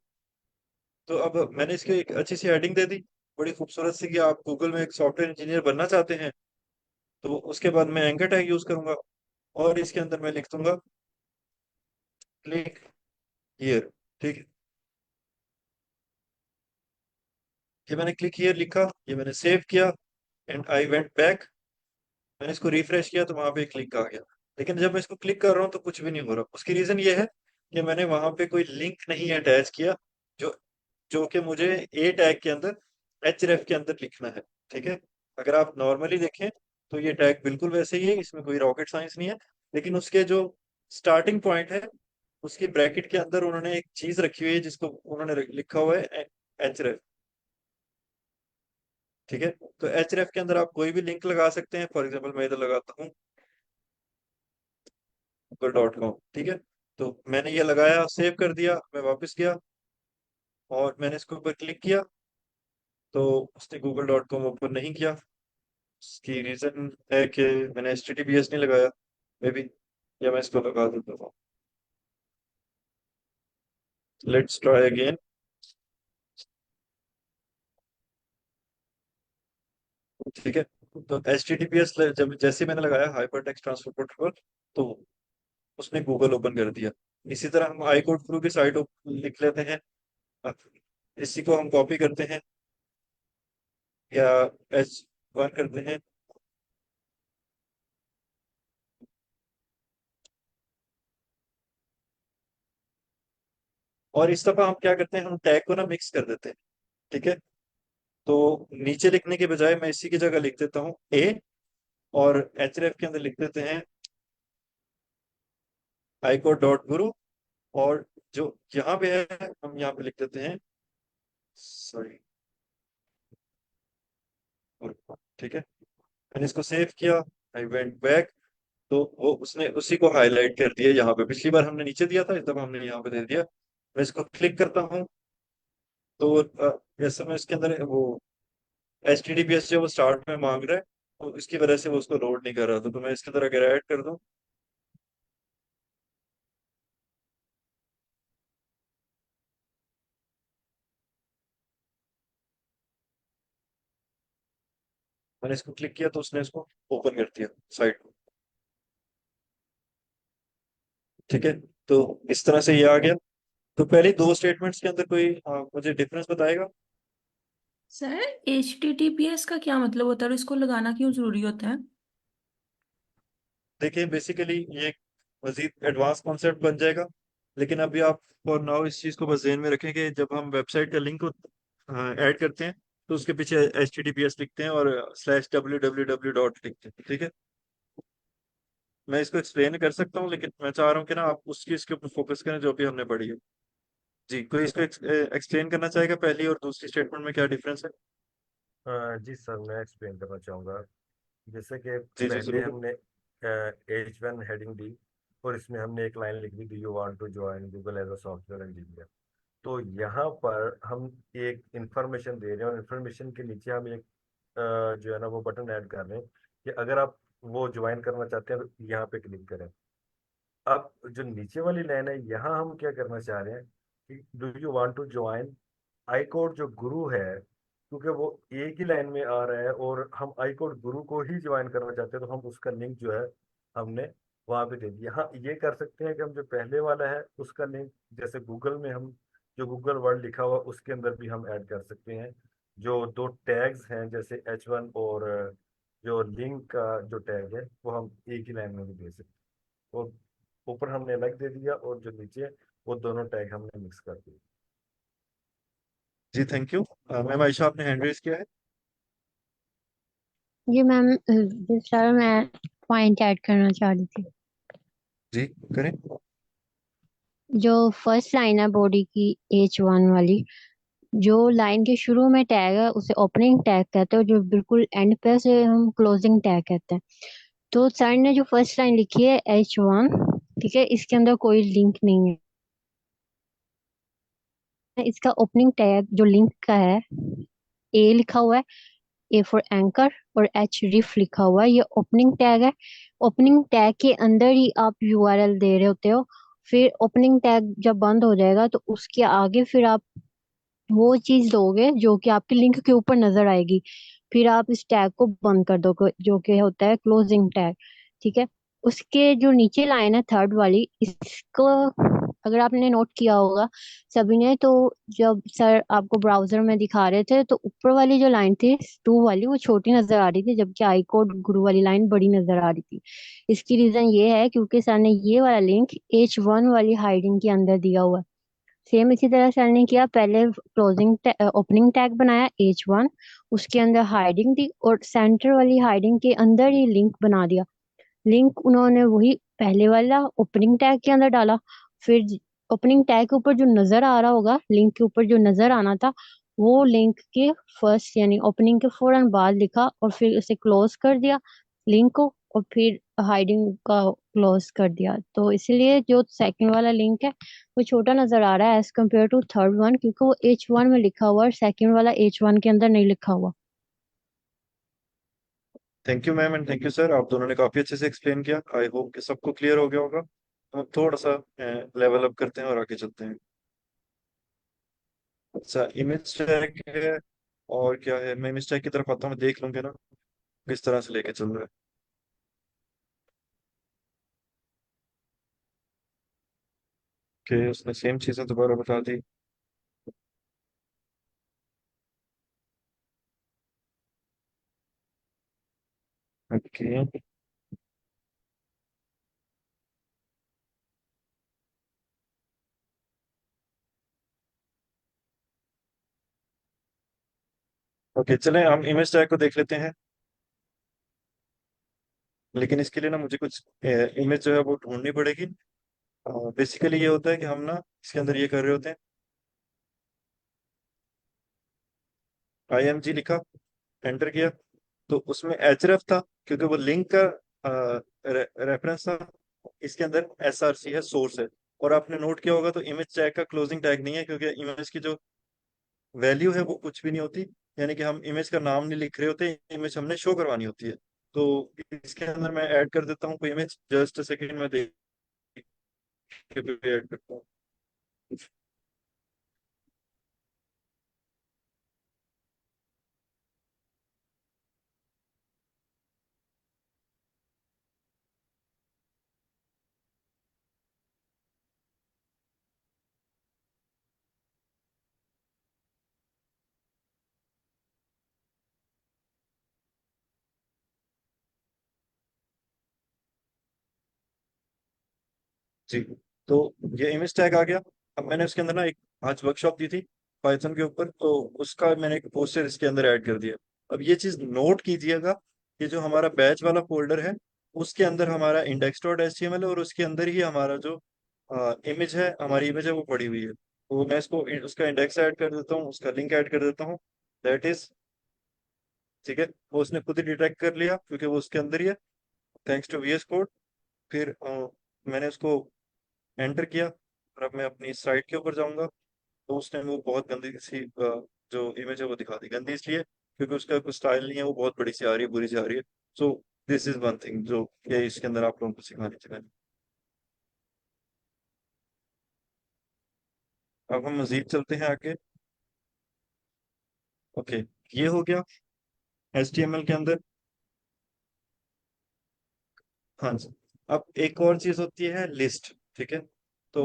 [SPEAKER 1] तो अब मैंने इसकी एक अच्छी सी हेडिंग दे दी, बड़ी खूबसूरत सी, कि आप गूगल में एक सॉफ्टवेयर इंजीनियर बनना चाहते हैं। तो उसके बाद मैं एंकर टैग यूज करूंगा और इसके अंदर मैं लिख दूंगा क्लिक हियर। ठीक है, ये मैंने क्लिक हियर लिखा, ये मैंने सेव किया, एंड आई वेंट बैक। मैंने इसको रिफ्रेश किया तो वहां पे क्लिक आ गया। लेकिन जब मैं इसको क्लिक कर रहा हूँ तो कुछ भी नहीं हो रहा। उसकी रीजन ये है कि मैंने वहां पे कोई लिंक नहीं अटैच किया, जो जो कि मुझे ए टैग के अंदर href के अंदर लिखना है। ठीक है, अगर आप नॉर्मली देखें तो ये टैग बिल्कुल वैसे ही है, इसमें कोई रॉकेट साइंस नहीं है। लेकिन उसके जो स्टार्टिंग पॉइंट है उसकी ब्रैकेट के अंदर उन्होंने एक चीज रखी हुई है जिसको उन्होंने लिखा हुआ है href। ठीक है, तो href के अंदर आप कोई भी लिंक लगा सकते हैं। फॉर एग्जाम्पल मैं इधर लगाता हूँ google.com। ठीक है, तो मैंने ये लगाया, सेव कर दिया, मैं वापस गया और मैंने इसके ऊपर क्लिक किया तो उसने google.com ओपन नहीं किया। इसकी रीजन है कि मैंने HTTPS नहीं लगाया मे बी, या मैं इसको लगा देता हूँ। Let's try again. ठीक है, तो HTTPS जब जैसे मैंने लगाया हाइपर टेक्स्ट ट्रांसफर प्रोटोकॉल, तो उसने गूगल ओपन कर दिया। इसी तरह हम आई कोड थ्रू की साइट लिख लेते हैं। इसी को हम कॉपी करते हैं या H1 करते हैं। और इस दफा हम क्या करते हैं, हम टैग को ना मिक्स कर देते हैं। ठीक है, तो नीचे लिखने के बजाय मैं इसी की जगह लिख देता हूँ ए, और href के अंदर लिख देते हैं iCode.guru, और जो यहाँ पे है हम यहाँ पे लिख देते हैं सॉरी, ठीक है। मैंने इसको सेव किया, आई वेंट बैक, तो वो उसने उसी को हाईलाइट कर दिया यहाँ पे। पिछली बार हमने नीचे दिया था, इस दफा हमने यहाँ पे दे दिया। मैं इसको क्लिक करता हूँ तो जैसे मैं इसके अंदर वो HTTPS जो वो स्टार्ट में मांग रहा है, तो इसकी वजह से वो उसको लोड नहीं कर रहा था। तो मैं इसके अंदर अगर ऐड कर दूं, मैंने इसको क्लिक किया तो उसने इसको ओपन कर दिया साइट को, ठीक है। तो इस तरह से ये आ गया। तो पहले दो स्टेटमेंट्स के अंदर कोई मुझे डिफरेंस बताएगा?
[SPEAKER 6] सर HTTPS का क्या मतलब होता है और इसको लगाना क्यों जरूरी होता है?
[SPEAKER 1] देखिए बेसिकली ये एक मजीद एडवांस कॉन्सेप्ट बन जाएगा, लेकिन अभी आप फॉर नाउ इस चीज़ को बस ध्यान में रखें कि जब हम वेबसाइट का लिंक को ऐड करते हैं तो उसके पीछे HTTPS लिखते हैं और /www डॉट लिखते हैं, ठीक है। मैं इसको एक्सप्लेन कर सकता हूँ, लेकिन मैं चाह रहा हूँ कि ना आप उस चीज़ के ऊपर फोकस करें जो भी हमने पढ़ी है। जी, कोई इसको एक्सप्लेन करना चाहेगा पहली और दूसरी स्टेटमेंट में क्या डिफरेंस है?
[SPEAKER 7] जी सर, मैं एक्सप्लेन करना चाहूँगा। जैसे कि
[SPEAKER 1] जी जी
[SPEAKER 7] पहले
[SPEAKER 1] जरूर।
[SPEAKER 7] हमने H1 हेडिंग दी और इसमें हमने एक लाइन लिख दी, do you want to join Google as a software engineer. तो यहाँ पर हम एक इंफॉर्मेशन दे रहे हैं और इंफॉर्मेशन के नीचे हम एक जो है ना वो बटन ऐड कर रहे हैं कि अगर आप वो ज्वाइन करना चाहते हैं तो यहाँ पे क्लिक करें। अब जो नीचे वाली लाइन है यहाँ हम क्या करना चाह रहे हैं कि do you want to join I code जो गुरु है, क्योंकि वो एक ही लाइन में आ रहा है और हम आई कोड गुरु को ही ज्वाइन करना चाहते हैं, तो हम उसका लिंक जो है हमने वहां पे दे दिया। हाँ, ये कर सकते हैं कि हम जो पहले वाला है उसका लिंक, जैसे गूगल में हम जो गूगल वर्ड लिखा हुआ उसके अंदर भी हम ऐड कर सकते हैं। जो दो टैग्स हैं जैसे H1 और जो लिंक का जो टैग है वो हम एक ही लाइन में भी दे सकते हैं। और ऊपर हमने अलग दे दिया और जो नीचे वो दोनों टैग हमने मिक्स कर दिए।
[SPEAKER 1] जी थैंक यू। मैम आयशा, आपने हैंड रेज किया है?
[SPEAKER 8] जी मैम, जिस तरह मैं पॉइंट ऐड करना चाह रही थी।
[SPEAKER 1] जी करें।
[SPEAKER 8] जो फर्स्ट लाइन है बॉडी की H1 वाली, जो लाइन के शुरू में टैग है उसे ओपनिंग टैग कहते हैं और जो बिल्कुल एंड पे से हम क्लोजिंग टैग कहते हैं। तो सर ने जो फर्स्ट लाइन लिखी है H1, ठीक है, इसके अंदर कोई लिंक नहीं है। इसका ओपनिंग टैग जो लिंक का है, ए लिखा हुआ है, ए फॉर एंकर, और एच रिफ लिखा हुआ है, ये ओपनिंग टैग है। ओपनिंग टैग के अंदर ही आप यूआरएल दे रहे होते हो। फिर ओपनिंग टैग जब बंद हो जाएगा तो उसके आगे फिर आप वो चीज दोगे जो कि आपके लिंक के ऊपर नजर आएगी। फिर आप इस टैग को बंद कर दोगे जो कि होता है क्लोजिंग टैग, ठीक है। उसके जो नीचे लाइन है थर्ड वाली, इसको अगर आपने नोट किया होगा सभी ने, तो जब सर आपको ब्राउजर में दिखा रहे थे तो ऊपर वाली जो लाइन थी टू वाली वो छोटी नजर आ रही थी, जबकि आई कोड गुरु वाली लाइन बड़ी नजर आ रही थी। इसकी रीजन ये है क्योंकि सर ने ये वाला लिंक H1 वाली हाइडिंग के अंदर दिया हुआ है। सेम इसी तरह सर ने किया, पहले क्लोजिंग ओपनिंग टैग बनाया H1, उसके अंदर हाइडिंग दी और सेंटर वाली हाइडिंग के अंदर ही लिंक बना दिया। लिंक उन्होंने वही पहले वाला ओपनिंग टैग के अंदर डाला। फिर ओपनिंग टैग के ऊपर जो नजर आ रहा होगा, लिंक के ऊपर जो नजर आना था, वो लिंक के फर्स्ट यानी ओपनिंग के फौरन बाद लिखा और फिर उसे क्लोज कर दिया लिंक को, और फिर हाइडिंग का क्लोज कर दिया। तो इसलिए जो सेकंड वाला लिंक है वो छोटा नजर आ रहा है as compare to third one, क्योंकि वो H1 में लिखा हुआ है और सेकंड वाला H1 के अंदर नहीं लिखा हुआ।
[SPEAKER 1] Thank you ma'am and thank you sir, आप दोनों ने काफी अच्छे से एक्सप्लेन किया। आई होप कि सबको क्लियर हो गया होगा। हम थोड़ा सा लेवल अप करते हैं और आगे चलते हैं। अच्छा, इमेज टैग है और क्या है? मैं इमेज टैग की तरफ आता हूँ, मैं देख लूंगे ना किस तरह से लेके चल रहा है। कि उसने सेम चीजें दोबारा बता दी। ओके। ओके चलें हम इमेज टैग को देख लेते हैं, लेकिन इसके लिए ना मुझे कुछ इमेज जो है वो ढूंढनी पड़ेगी। बेसिकली ये होता है कि हम ना इसके अंदर ये कर रहे होते हैं, IMG लिखा, एंटर किया, तो उसमें href था क्योंकि वो लिंक का रेफरेंस था। इसके अंदर SRC है, सोर्स है। और आपने नोट किया होगा तो इमेज टैग का क्लोजिंग टैग नहीं है, क्योंकि इमेज की जो वैल्यू है वो कुछ भी नहीं होती, यानी कि हम इमेज का नाम नहीं लिख रहे होते, इमेज हमने शो करवानी होती है। तो इसके अंदर मैं ऐड कर देता हूँ कोई इमेज, जस्ट अ सेकेंड में देख के ऐड करता हूँ। जी, तो ये इमेज टैग आ गया। अब मैंने उसके अंदर ना एक आज वर्कशॉप दी थी पाइथन के ऊपर, तो उसका मैंने एक पोस्टर इसके अंदर ऐड कर दिया। अब ये चीज नोट कीजिएगा कि जो हमारा बैच वाला फोल्डर है उसके अंदर हमारा index.html है, और उसके अंदर ही हमारा जो इमेज है, हमारी इमेज है, वो पड़ी हुई है। तो मैं इसको उसका इंडेक्स ऐड कर देता हूँ, उसका लिंक ऐड कर देता हूँ, दैट इज, ठीक है, वो उसने खुद ही डिटेक्ट कर लिया क्योंकि वो उसके अंदर ही है, थैंक्स टू VS कोड। फिर मैंने उसको एंटर किया, और अब मैं अपनी साइट के ऊपर जाऊंगा, तो उस टाइम वो बहुत गंदी सी जो इमेज है वो दिखा दी। गंदी इसलिए क्योंकि उसका कोई स्टाइल नहीं है, वो बहुत बड़ी सी आ रही है, बुरी सी आ रही है। So this is one thing जो ये इसके अंदर आप लोगों को सिखानी चाहिए। अब हम मजीद चलते हैं आगे। ओके, ये हो गया HTML के अंदर। हाँ जी, अब एक और चीज होती है लिस्ट, ठीक है। तो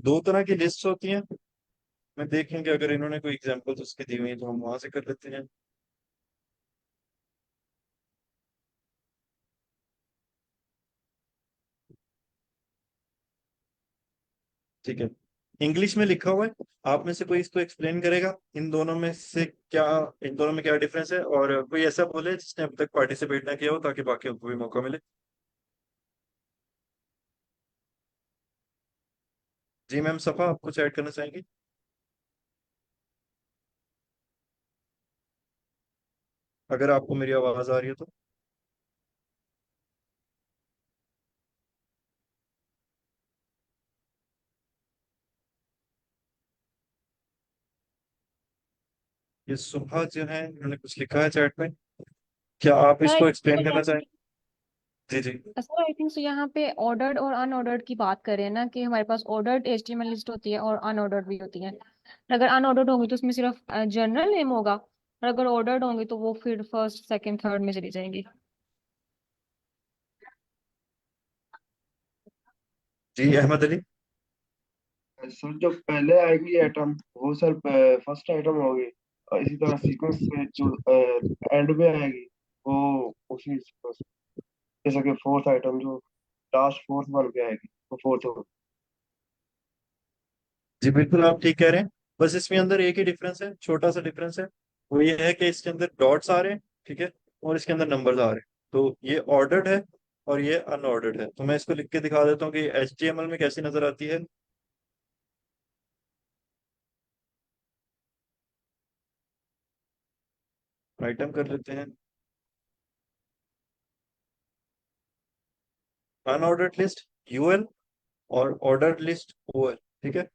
[SPEAKER 1] दो तरह की लिस्ट होती हैं। मैं देखेंगे अगर इन्होंने कोई एग्जांपल्स उसके दी हुई है तो हम वहां से कर लेते हैं। ठीक है, इंग्लिश में लिखा हुआ है, आप में से कोई इसको एक्सप्लेन करेगा, इन दोनों में से क्या, इन दोनों में क्या डिफरेंस है, और कोई ऐसा बोले जिसने अब तक पार्टिसिपेट ना किया हो, ताकि बाकियों को भी मौका मिले। जी मैम सफा, आप कुछ ऐड करना चाहेंगी? अगर आपको मेरी आवाज आ रही है तो। ये सुबह जो है उन्होंने कुछ लिखा है चैट में, क्या आप
[SPEAKER 4] सर
[SPEAKER 1] इसको एक्सप्लेन करना चाहेंगे? जी जी।
[SPEAKER 4] सर आई थिंक सो यहाँ पे ऑर्डर्ड और अनऑर्डर्ड की बात करें ना, कि हमारे पास ऑर्डर्ड HTML लिस्ट होती है और अनऑर्डर्ड भी होती है। अगर अनऑर्डर्ड होंगी तो उसमें सिर्फ जनरल नेम होगा, और अगर ऑर्डर्ड होंगी तो वो फिर फर्स्ट सेकंड थर्ड में चली जाएंगी।
[SPEAKER 1] जी अहमद अली।
[SPEAKER 9] सर जो पहले आएगी आइटम वो सर फर्स्ट आइटम होगी, और इसी तरह सीक्वेंस से जो एंड में आएगी वो उसी sequence, जैसे कि फोर्थ आइटम जो लास्ट फोर्थ वन पे आएगी वो फोर्थ होगी।
[SPEAKER 1] जी बिल्कुल आप ठीक कह रहे हैं, बस इसमें अंदर एक ही डिफरेंस है, छोटा सा डिफरेंस है। वो ये है कि इसके अंदर डॉट्स आ रहे हैं, ठीक है, और इसके अंदर नंबर्स आ रहे हैं। तो ये ऑर्डर्ड है और ये अनऑर्डर्ड है। तो मैं इसको लिख के दिखा देता हूँ कि HTML में कैसी नजर आती है। आइटम कर लेते हैं, अनऑर्डर्ड लिस्ट UL, और ऑर्डर्ड लिस्ट OL, ठीक है।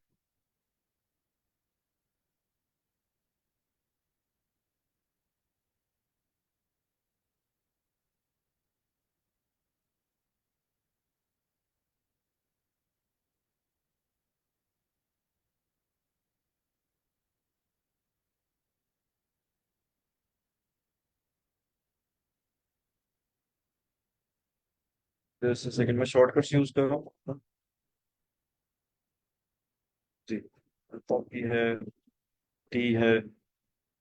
[SPEAKER 1] जस्ट सेकंड में शॉर्टकट्स यूज कर रहा हूँ। जी, कॉपी है, टी है,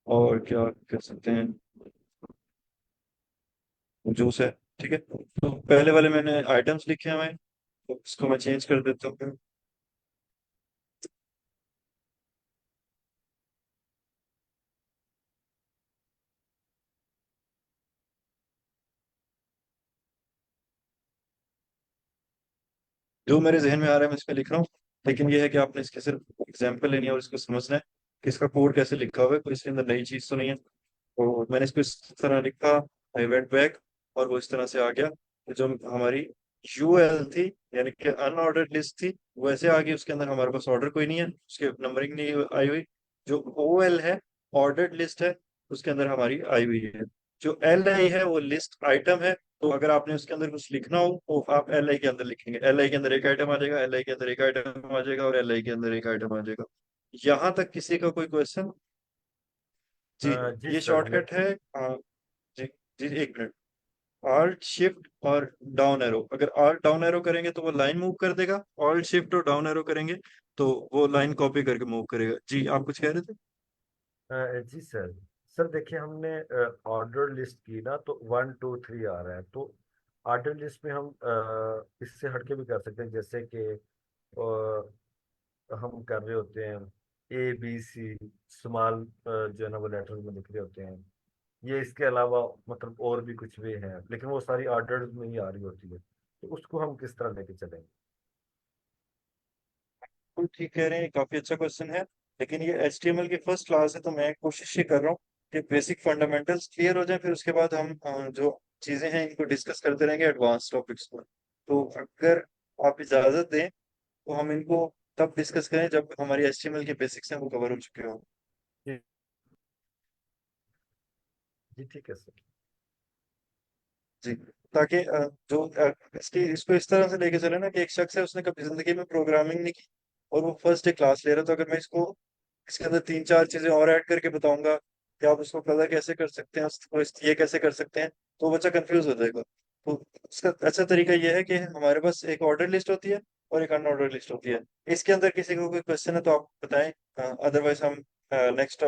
[SPEAKER 1] और क्या कर सकते हैं, जूस है, ठीक है। तो पहले वाले मैंने आइटम्स लिखे हुए हैं, तो इसको मैं चेंज कर देता हूँ। जो मेरे जहन में आ रहा है मैं इस पे लिख रहा हूँ, लेकिन ये है कि आपने इसके सिर्फ एग्जाम्पल लेनी है और इसको समझना है कि इसका कोड कैसे लिखा हुआ है, कोई इसके अंदर नई चीज तो नहीं है। तो मैंने इसको इस तरह लिखा, आई वेंट बैक, और वो इस तरह से आ गया कि जो हमारी यूएल थी, यानी कि अनऑर्डर्ड लिस्ट थी, वो ऐसे आ गई। उसके अंदर हमारे पास ऑर्डर कोई नहीं है, उसके नंबरिंग नहीं आई हुई। जो ओएल है, ऑर्डर्ड लिस्ट है, उसके अंदर हमारी आई हुई है। जो एल आई है वो लिस्ट आइटम है। तो अगर आपने उसके अंदर कुछ लिखना हो तो आप एल आई के अंदर लिखेंगे, एल आई के अंदर एक आइटम आ जाएगा, एल आई के अंदर एक आइटम आ जाएगा, और एल आई के अंदर एक आइटम आ जाएगा। यहाँ तक किसी का कोई क्वेश्चन? जी,
[SPEAKER 7] जी
[SPEAKER 1] ये
[SPEAKER 7] सर मैं
[SPEAKER 1] शॉर्टकट है। जी जी, एक मिनट। ऑल्ट शिफ्ट और डाउन एरो, अगर ऑल्ट डाउन एरो करेंगे तो वो लाइन मूव कर देगा, ऑल्ट शिफ्ट और डाउन एरो करेंगे तो वो लाइन कॉपी करके मूव करेगा। जी, आप कुछ कह रहे थे?
[SPEAKER 7] जी सर। सर देखिए हमने ऑर्डर लिस्ट की ना, तो 1 2 3 आ रहा है। तो ऑर्डर लिस्ट में हम इससे हटके भी कर सकते हैं, जैसे कि हम कर रहे होते हैं ABC स्मॉल, जो है ना वो लेटर में लिख रहे होते हैं। ये इसके अलावा मतलब और भी कुछ वे हैं, लेकिन वो सारी ऑर्डर में ही आ रही होती है। तो उसको हम किस तरह लेके चलेंगे?
[SPEAKER 1] बिल्कुल ठीक कह रहे हैं, काफी अच्छा क्वेश्चन है। लेकिन ये HTML की फर्स्ट क्लास है, तो मैं कोशिश ये कर रहा हूँ कि बेसिक फंडामेंटल्स क्लियर हो जाए, फिर उसके बाद हम जो चीजें हैं इनको डिस्कस करते रहेंगे एडवांस टॉपिक्स पर। तो अगर आप इजाजत दें तो हम इनको तब डिस्कस करें जब हमारी HTML के बेसिक्स हैं वो कवर हो चुके हों।
[SPEAKER 7] जी जी ठीक है सर।
[SPEAKER 1] जी, ताकि जो इसको इस तरह से लेके चले ना कि एक शख्स है, उसने कभी जिंदगी में प्रोग्रामिंग नहीं की और वो फर्स्ट डे क्लास ले रहा, तो अगर मैं इसको इसके अंदर तीन चार चीजें और ऐड करके बताऊंगा कि आप उसको कलर कैसे कर सकते हैं, उसको ये कैसे कर सकते हैं, तो बच्चा कंफ्यूज हो जाएगा। तो उसका अच्छा तरीका ये है कि हमारे पास एक ऑर्डर लिस्ट होती है और एक अनऑर्डर लिस्ट होती है। इसके अंदर किसी को कोई क्वेश्चन है तो आप बताएं, अदरवाइज हम नेक्स्ट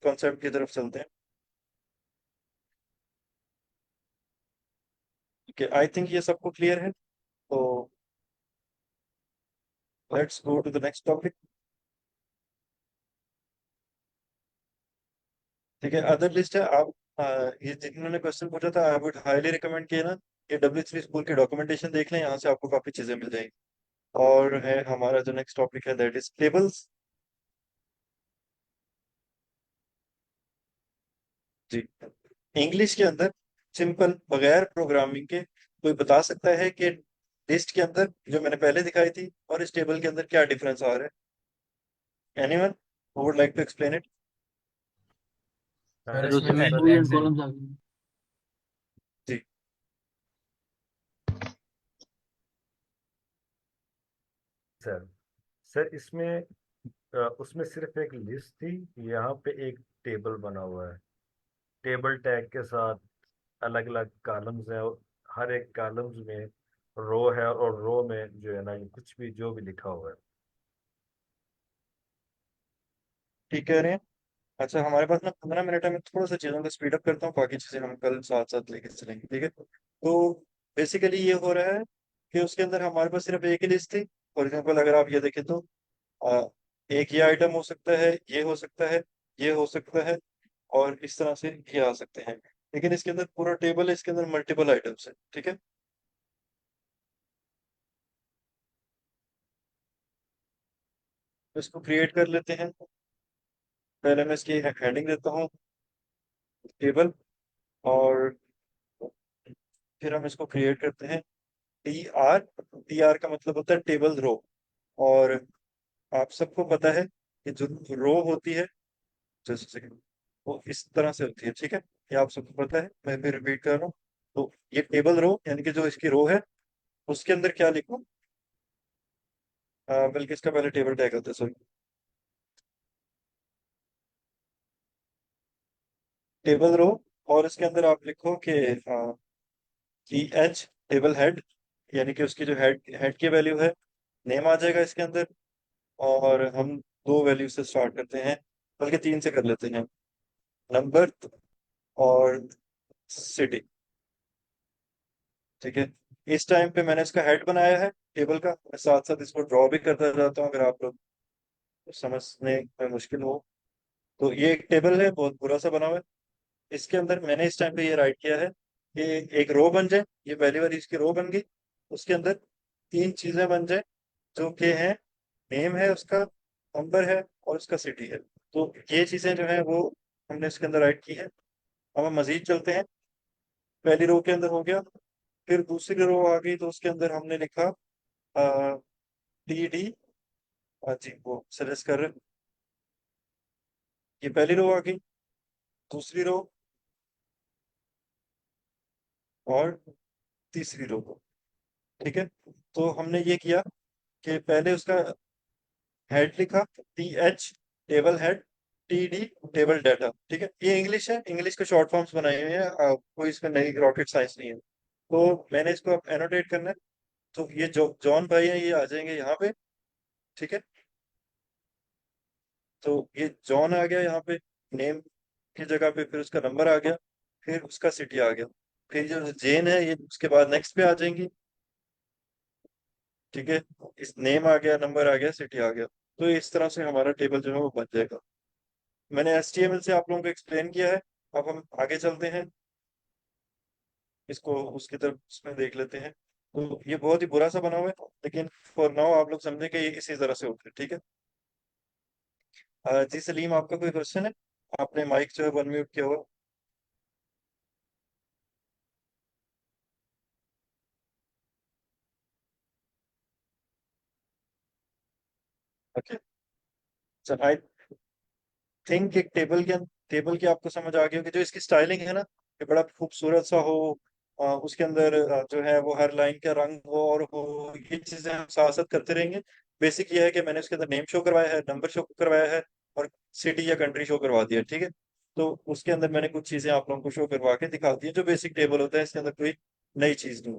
[SPEAKER 1] कॉन्सेप्ट की तरफ चलते हैं। ओके, आई थिंक ये सबको क्लियर है, तो let's go to the next topic. ठीक है, अदर लिस्ट है। आप ये जिन्होंने क्वेश्चन पूछा था, आई वुड हाईली रिकमेंड किया ना कि W3 स्कूल के डॉक्यूमेंटेशन देख लें, यहाँ से आपको काफी चीजें मिल जाएंगी। और है हमारा जो नेक्स्ट टॉपिक है, दैट इज टेबल्स। जी, इंग्लिश के अंदर सिंपल बगैर प्रोग्रामिंग के कोई बता सकता है कि लिस्ट के अंदर जो मैंने पहले दिखाई थी और इस टेबल के अंदर क्या डिफरेंस आ रहा है? Anyone who would like to explain it?
[SPEAKER 2] Sir
[SPEAKER 3] sir
[SPEAKER 2] इसमें
[SPEAKER 3] उसमें
[SPEAKER 7] सर
[SPEAKER 2] रो एंड कॉलम्स आ गई।
[SPEAKER 1] जी,
[SPEAKER 7] सर सर इसमें उसमें सिर्फ एक लिस्ट थी, यहाँ पे एक टेबल बना हुआ है। टेबल टैग के साथ अलग अलग कॉलम्स हैं, और हर एक कॉलम्स में रो है, और रो में जो है ना ये कुछ भी जो भी लिखा हुआ है।
[SPEAKER 1] ठीक कह रहे हैं। अच्छा, हमारे पास ना 15 मिनट है, मैं थोड़ा सा चीज़ों को स्पीड अप करता हूँ, बाकी चीज़ें हम कल साथ साथ लेके चलेंगे, ठीक है? तो बेसिकली ये हो रहा है कि उसके अंदर हमारे पास सिर्फ एक ही लिस्ट थी। फॉर एग्जाम्पल अगर आप ये देखें तो आ, एक ये आइटम हो सकता है, ये हो सकता है, ये हो सकता है, और इस तरह से ये आ सकते हैं। लेकिन इसके अंदर पूरा टेबल है, इसके अंदर मल्टीपल आइटम्स है, ठीक है? तो इसको क्रिएट कर लेते हैं। पहले मैं इसकी हेडिंग देता हूँ, टेबल, और फिर हम इसको क्रिएट करते हैं, टी आर का मतलब होता है टेबल रो। और आप सबको पता है कि जो रो होती है, जैसे सेकंड, वो इस तरह से होती है, ठीक है? ये आप सबको पता है, मैं भी रिपीट कर रहा हूँ। तो ये टेबल रो यानी कि जो इसकी रो है, उसके अंदर क्या लिखूं? बल्कि इसका पहले टेबल टैग होता है, सॉरी, टेबल रो। और इसके अंदर आप लिखो कि एच टेबल हेड, यानी कि उसकी जो हेड की वैल्यू है, नेम आ जाएगा इसके अंदर। और हम दो वैल्यू से स्टार्ट करते हैं, बल्कि तीन से कर लेते हैं, नंबर और सिटी, ठीक है? इस टाइम पे मैंने इसका हेड बनाया है टेबल का, मैं साथ साथ इसको ड्रॉ भी करता जाता हूँ अगर आप लोग समझने में मुश्किल हो। तो ये एक टेबल है, बहुत बुरा सा बना हुआ है। इसके अंदर मैंने इस टाइम पे ये राइट किया है कि एक रो बन जाए, ये पहली बार इसकी रो बन गई। उसके अंदर तीन चीजें बन जाए, जो कि है नेम है उसका, नंबर है और उसका सिटी है। तो ये चीजें जो है वो हमने इसके अंदर ऐड की है। अब हम मजीद चलते हैं। पहली रो के अंदर हो गया, फिर दूसरी रो आ गई तो उसके अंदर हमने लिखा टी डी। जी वो सजेस्ट कर रहे हैं। ये पहली रो आ गई, दूसरी रो और तीसरी रो। ठीक है, तो हमने ये किया कि पहले उसका हेड लिखा, T H table head, T D table data. ठीक है, ये इंग्लिश है, इंग्लिश के शॉर्ट फॉर्म्स बनाए हुए हैं, कोई इसमें नई रॉकेट साइंस नहीं है। तो मैंने इसको अब एनोटेट करना है। तो ये जो जॉन भाई है ये आ जाएंगे यहाँ पे। ठीक है, तो ये जॉन आ गया यहाँ पे नेम की जगह पे, फिर उसका नंबर आ गया, फिर उसका सिटी आ गया, फिर जो जेन है ये उसके बाद नेक्स्ट पे आ जाएंगी। ठीक है, इस नेम आ गया, नंबर आ गया, सिटी आ गया। तो इस तरह से हमारा टेबल जो है वो बन जाएगा। मैंने HTML से आप लोगों को एक्सप्लेन किया है। अब हम आगे चलते हैं, इसको उसकी तरफ उसमें देख लेते हैं। तो ये बहुत ही बुरा सा बना हुआ है, लेकिन फॉर नाउ आप लोग समझे कि ये इसी तरह से होता है। ठीक है, जी सलीम, आपका कोई क्वेश्चन है? आपने माइक जो है अनम्यूट किया हुआ। ओके, चल आई थिंक एक टेबल की आपको समझ आ गई होगी। जो इसकी स्टाइलिंग है ना, ये बड़ा खूबसूरत सा हो, उसके अंदर जो है वो हर लाइन का रंग हो और हो, ये चीजें हम साथ साथ करते रहेंगे। बेसिक ये है कि मैंने उसके अंदर नेम शो करवाया है, नंबर शो करवाया है और सिटी या कंट्री शो करवा दिया। ठीक है, तो उसके अंदर मैंने कुछ चीजें आप लोगों को शो करवा के दिखा दी है, जो बेसिक टेबल होता है, इसके अंदर कोई नई चीज नहीं।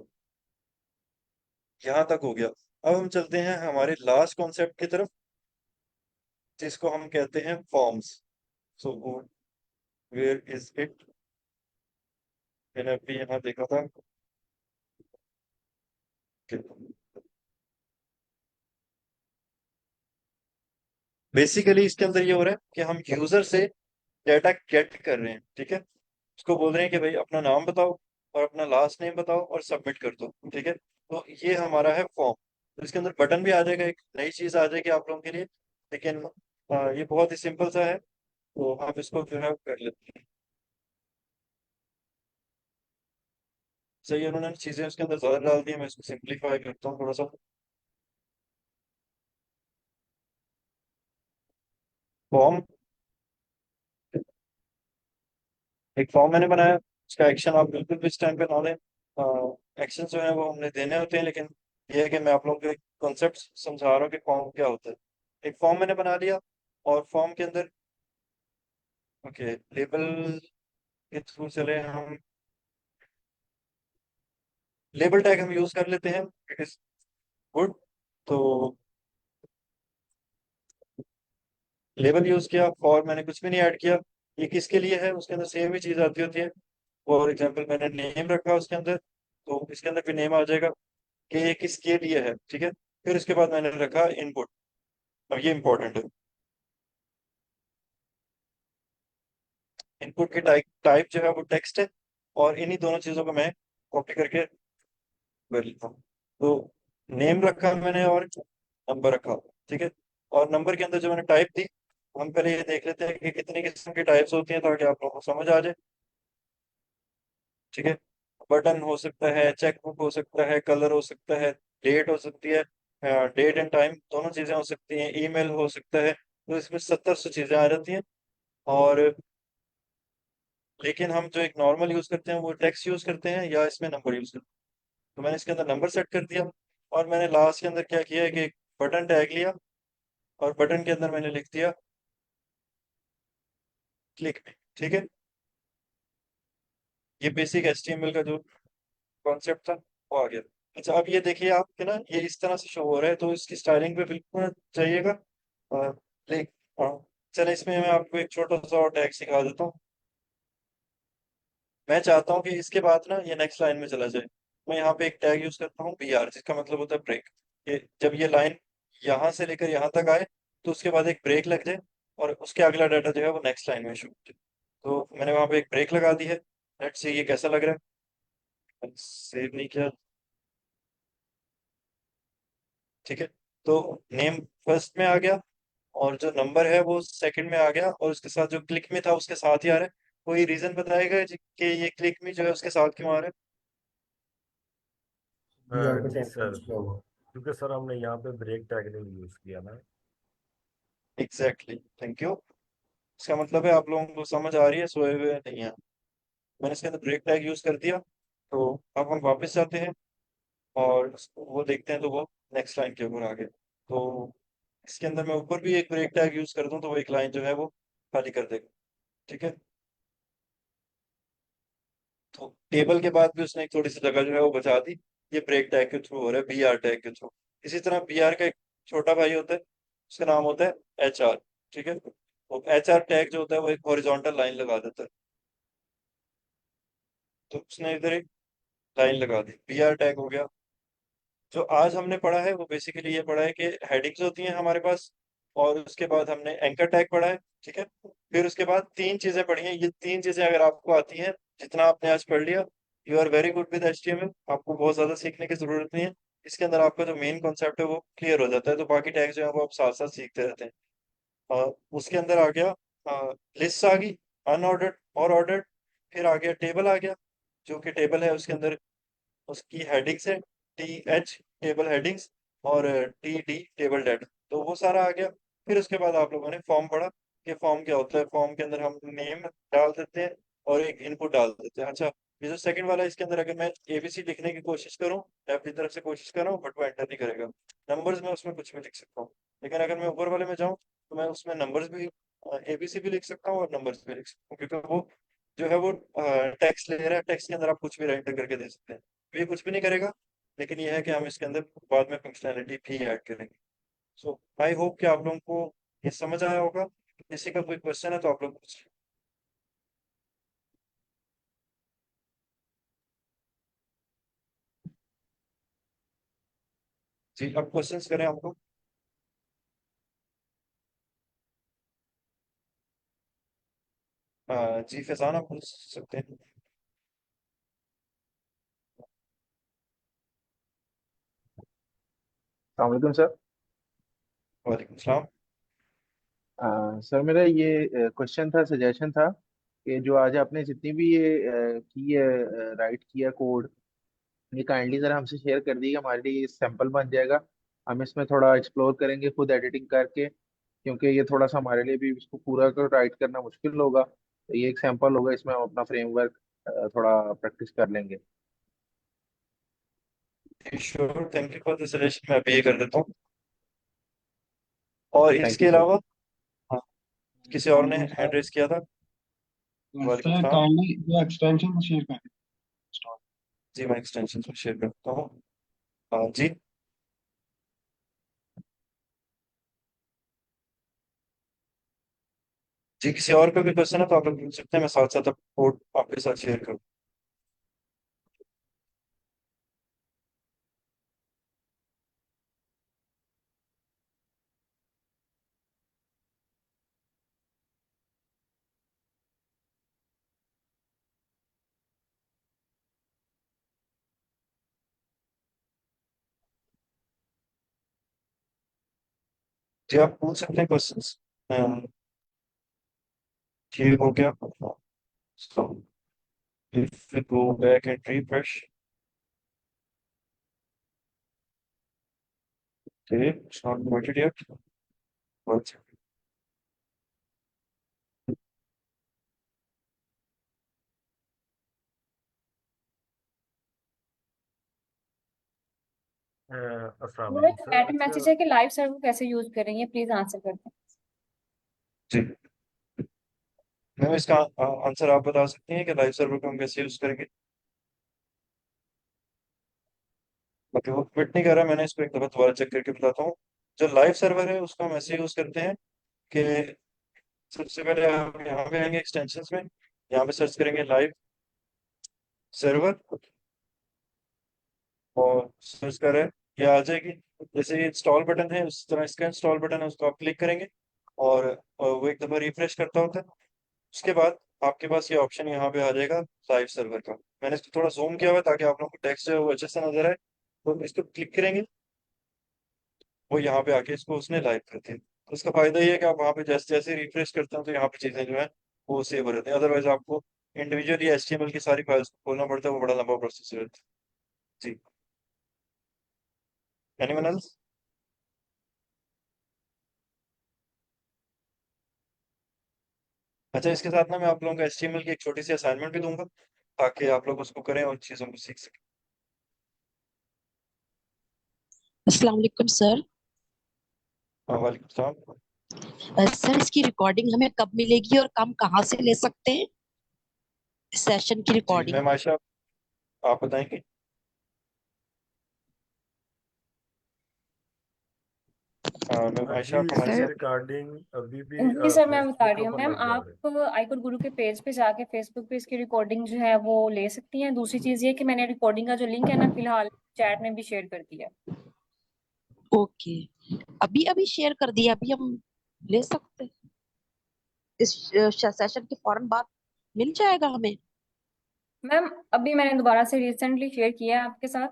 [SPEAKER 1] यहाँ तक हो गया। अब हम चलते हैं हमारे लास्ट कॉन्सेप्ट की तरफ, जिसको हम कहते हैं forms. So where is it? मैंने अभी यहाँ देखा था। बेसिकली इसके अंदर ये हो रहा है कि हम यूजर से डाटा गेट कर रहे हैं। ठीक है, उसको बोल रहे हैं कि भाई अपना नाम बताओ और अपना लास्ट नेम बताओ और सबमिट कर दो। ठीक है, तो ये हमारा है फॉर्म। तो इसके अंदर बटन भी आ जाएगा, एक नई चीज आ जाएगी आप लोगों के लिए, लेकिन ये बहुत ही सिंपल सा है, तो आप इसको जो है कर लेते हैं। सही है, उन्होंने चीजें उसके अंदर ज्यादा डाल दी है, मैं इसको सिंप्लीफाई करता हूँ थोड़ा सा। फॉर्म, एक फॉर्म मैंने बनाया, उसका एक्शन आप बिल्कुल भी इस टाइम पे ना लें। एक्शन जो है वो हमने देने होते हैं, लेकिन ये है कि मैं आप लोगों को एक कॉन्सेप्ट समझा रहा हूँ कि फॉर्म क्या होता है। एक फॉर्म मैंने बना लिया और फॉर्म के अंदर ओके लेबल के थ्रू चले हम, लेबल टैग हम यूज कर लेते हैं, इट इज गुड। तो लेबल यूज किया और मैंने कुछ भी नहीं ऐड किया। ये किसके लिए है, उसके अंदर सेम ही चीज आती होती है। फॉर एग्जाम्पल मैंने नेम रखा उसके अंदर, तो इसके अंदर भी नेम आ जाएगा कि ये किसके लिए है। ठीक है, फिर उसके बाद मैंने रखा इनपुट। अब ये इंपॉर्टेंट है, इनपुट की टाइप टाइप जो है वो टेक्स्ट है, और इन्हीं दोनों चीजों को मैं कॉपी करके कर लेता हूँ। तो नेम रखा मैंने और नंबर रखा। ठीक है, और नंबर के अंदर जो मैंने टाइप दी, हम पहले ये देख लेते हैं कि कितनी किस्म की टाइप्स होती हैं, ताकि आप लोगों को समझ आ जाए। ठीक है, बटन हो सकता है, चेकबुक हो सकता है, कलर हो सकता है, डेट हो सकती है, डेट एंड टाइम दोनों चीजें हो सकती हैं, ईमेल हो सकता है। तो इसमें 70 चीजें आ जाती हैं। और लेकिन हम जो एक नॉर्मल यूज करते हैं वो टेक्स्ट यूज करते हैं या इसमें नंबर यूज करते हैं। तो मैंने इसके अंदर नंबर सेट कर दिया, और मैंने लास्ट के अंदर क्या किया है कि एक बटन टैग लिया, और बटन के अंदर मैंने लिख दिया क्लिक। ठीक है, ये बेसिक HTML का जो कॉन्सेप्ट था वो आ गया। अच्छा, अब ये देखिए आपके ना ये इस तरह से शो हो रहा है, तो इसकी स्टाइलिंग पे बिल्कुल चाहिएगा। लाइक चले, इसमें मैं आपको एक छोटा सा और टैग सिखा देता हूँ। मैं चाहता हूँ कि इसके बाद ना ये नेक्स्ट लाइन में चला जाए। मैं यहाँ पे एक टैग यूज करता हूँ BR, जिसका मतलब होता है ब्रेक। ये जब ये लाइन यहाँ से लेकर यहाँ तक आए, तो उसके बाद एक ब्रेक लग जाए, और उसके अगला डाटा जो है वो नेक्स्ट लाइन में शो हो जाए। तो मैंने वहां पे एक ब्रेक लगा दी है। लेट्स सी ये कैसा लग रहा है। सेव नहीं किया। ठीक है। तो नेम फर्स्ट में आ गया, और जो नंबर है वो सेकंड में आ गया, और उसके साथ जो क्लिक में था उसके साथ ही आ रहा है। कोई रीजन बताएगा कि ये क्लिक में जो है उसके साथ क्यों आ रहा
[SPEAKER 9] बीआर का
[SPEAKER 7] जी
[SPEAKER 9] टैग
[SPEAKER 7] सर,
[SPEAKER 9] यूज किया हुआ।
[SPEAKER 7] क्योंकि सर हमने यहाँ पे ब्रेक टैग नहीं यूज किया ना।
[SPEAKER 1] है? Exactly, thank you. इसका मतलब है आप लोगों को समझ आ रही है, सोए हुए नहीं है। मैंने इसके अंदर ब्रेक टैग यूज कर दिया। तो अब हम वापस जाते हैं और वो देखते हैं, तो वो नेक्स्ट लाइन के ऊपर आ गए। तो इसके अंदर मैं ऊपर भी एक ब्रेक टैग यूज कर दूं तो वो एक लाइन जो है वो खाली कर देगा। ठीक है। तो टेबल के बाद भी उसने एक थोड़ी सी जगह जो है वो बचा दी। ये ब्रेक टैग के थ्रू हो रहा है, बी आर टैग के थ्रू। इसी तरह बी आर का एक छोटा भाई होता है, उसका नाम होता है एच आर। ठीक है। तो एच आर टैग जो होता है वो एक हॉरिजॉन्टल लाइन लगा देता है। तो उसने इधर एक लाइन लगा दी, बी आर टैग हो गया। जो आज हमने पढ़ा है वो बेसिकली ये पढ़ा है कि हेडिंग्स होती हैं हमारे पास, और उसके बाद हमने एंकर टैग पढ़ा है। ठीक है। फिर उसके बाद तीन चीजें पढ़ी हैं। ये तीन चीजें अगर आपको आती हैं, जितना आपने आज पढ़ लिया, you are very good with HTML. आपको बहुत ज्यादा सीखने की जरूरत नहीं है। इसके अंदर आपका जो मेन कॉन्सेप्ट है वो क्लियर हो जाता है, तो बाकी टैग जो है वो आप साथ साथ सीखते रहते हैं। उसके अंदर आ गया लिस्ट आ गई, अनऑर्डर्ड और ऑर्डर्ड। फिर आ गया टेबल आ गया, जो कि टेबल है उसके अंदर उसकी हेडिंग्स है, टी एच टेबल हेडिंग्स, और टी डी टेबल डेटा। तो वो सारा आ गया। फिर उसके बाद आप लोगों ने फॉर्म पढ़ा कि फॉर्म क्या होता है। फॉर्म के अंदर हम नेम डाल देते हैं और एक इनपुट डाल देते हैं। अच्छा, ये जो सेकंड वाला है, इसके अंदर अगर मैं एबीसी लिखने की कोशिश करूं, मैं अपनी तरफ से कोशिश कर रहा हूँ, बट वो एंटर नहीं करेगा। नंबर्स में उसमें कुछ भी लिख सकता हूँ, लेकिन अगर मैं ऊपर वाले में जाऊँ तो मैं उसमें नंबर्स भी, एबीसी भी लिख सकता हूँ और नंबर्स भी लिख सकता हूँ, क्योंकि वो जो है वो टेक्स्ट ले रहा है। टेक्स्ट के अंदर आप कुछ भी एंटर करके दे सकते हैं। ये कुछ भी नहीं करेगा, लेकिन यह है कि हम इसके अंदर बाद में फंक्शनैलिटी भी ऐड करेंगे। सो आई होप कि आप लोगों को ये समझ आया होगा। किसी का कोई क्वेश्चन है तो आप लोग पूछिए। जी, अब क्वेश्चंस करें आपको। जी फैजान, आप पूछ सकते हैं।
[SPEAKER 10] अलैक्म सर।
[SPEAKER 1] वालेकुम सलाम।
[SPEAKER 10] सर मेरा ये क्वेश्चन था, सजेशन था कि जो आज आपने जितनी भी ये की है, राइट किया कोड, ये काइंडली ज़रा हमसे शेयर कर दीजिए। हमारे लिए सैंपल बन जाएगा। हम इसमें थोड़ा एक्सप्लोर करेंगे खुद एडिटिंग करके, क्योंकि ये थोड़ा सा हमारे लिए भी इसको पूरा कर राइट करना मुश्किल होगा। तो ये एक सैंपल होगा, इसमें हम अपना फ्रेमवर्क थोड़ा प्रैक्टिस कर लेंगे।
[SPEAKER 1] Sure, thank you for the suggestion. मैं अभी ये कर देता हूँ। और
[SPEAKER 10] थैंक
[SPEAKER 1] इसके
[SPEAKER 10] यू सर।
[SPEAKER 1] अलावा, हाँ, किसी और ने
[SPEAKER 9] वालेकुम
[SPEAKER 1] हैंड
[SPEAKER 9] सलाम।
[SPEAKER 1] रेस किया था। वालेकुम
[SPEAKER 9] सर
[SPEAKER 1] सलाम।
[SPEAKER 9] काइंडली जो एक्सटेंशन शेयर करें।
[SPEAKER 1] जी, मैं एक्सटेंशन में शेयर करता हूँ। हाँ जी। जी, किसी और का भी क्वेश्चन है तो आप लोग पूछ सकते हैं। मैं साथ साथ कोड आपके साथ शेयर करूँ। जी, आप पूछ सकते हैं क्वेश्चंस। ठीक हो गया। So if we go back and refresh, okay, it's not converted yet. One second.
[SPEAKER 7] अस्सलाम
[SPEAKER 4] मेरा
[SPEAKER 7] वालेकुम
[SPEAKER 4] एक
[SPEAKER 7] सर।
[SPEAKER 4] चैट
[SPEAKER 7] अच्छा,
[SPEAKER 4] मैसेज है कि लाइव सर्वर कैसे यूज करेंगे, प्लीज आंसर कर दें।
[SPEAKER 1] जी, मैम इसका आंसर आप बता सकती हैं कि लाइव सर्वर को हम कैसे यूज करेंगे। बाकी वो क्विट नहीं कर रहा, मैंने इसको एक दफा दोबारा चेक करके बताता हूँ। जो लाइव सर्वर है उसको हम ऐसे यूज करते हैं कि सबसे पहले आप यहाँ पे आएंगे एक्सटेंशंस में, यहाँ पे सर्च करेंगे लाइव सर्वर, और सर्च करें, ये आ जाएगी। जैसे ये इंस्टॉल बटन है, उस तरह इसका इंस्टॉल बटन है, उसको आप क्लिक करेंगे और वो एक दफ़ा रिफ्रेश करता होता है। उसके बाद आपके पास ये ऑप्शन यहाँ पे आ जाएगा लाइव सर्वर का। मैंने इसको थोड़ा जूम किया हुआ है ताकि आप लोगों को टेक्स्ट जो है वो अच्छे से नजर आए। तो इसको क्लिक करेंगे वो यहाँ पे आके इसको उसने लाइव कर दिया। तो इसका फायदा ये है कि आप वहाँ पे जैसे जैसे रिफ्रेश करते हैं तो यहाँ पे चीजें जो है वो सेव हो रहती हैं। अदरवाइज आपको इंडिविजुअली HTML की सारी फाइल्स को खोलना पड़ता है, वो बड़ा लंबा प्रोसेस रहता है। जी, एनीवन एल्स? अच्छा, इसके साथ ना मैं आप लोगों को HTML की एक छोटी सी असाइनमेंट भी दूंगा ताकि आप लोग उसको करें और चीज़ों को सीख सकें।
[SPEAKER 11] अस्सलाम वालेकुम सर।
[SPEAKER 1] हाँ, वालेकुम सलाम।
[SPEAKER 11] सर इसकी रिकॉर्डिंग हमें कब मिलेगी और हम कहाँ से ले सकते हैं सेशन की
[SPEAKER 1] जी
[SPEAKER 11] रिकॉर्डिंग?
[SPEAKER 1] मैम आयशा, आप बताएंगे? मैम आयशा, आप
[SPEAKER 7] जी
[SPEAKER 1] हमारे
[SPEAKER 7] इसकी
[SPEAKER 4] सर
[SPEAKER 1] साथ?
[SPEAKER 7] रिकॉर्डिंग अभी भी
[SPEAKER 4] जी सर, मैं बता
[SPEAKER 7] फेसबुक
[SPEAKER 4] रही हूँ
[SPEAKER 7] पर
[SPEAKER 4] मैम,
[SPEAKER 7] लाइव जा
[SPEAKER 4] आप
[SPEAKER 7] रही
[SPEAKER 4] आईकोड गुरु के पेज पे जाके फेसबुक पे इसकी रिकॉर्डिंग जो है वो ले सकती हैं। दूसरी चीज़ ये कि मैंने रिकॉर्डिंग का जो लिंक है ना फिलहाल चैट में भी शेयर कर दिया है।
[SPEAKER 11] ओके, अभी अभी शेयर कर दिया, अभी हम ले सकते हैं? इस सेशन के फौरन बाद मिल जाएगा हमें?
[SPEAKER 4] मैम अभी मैंने दोबारा से रिसेंटली शेयर किया है आपके साथ,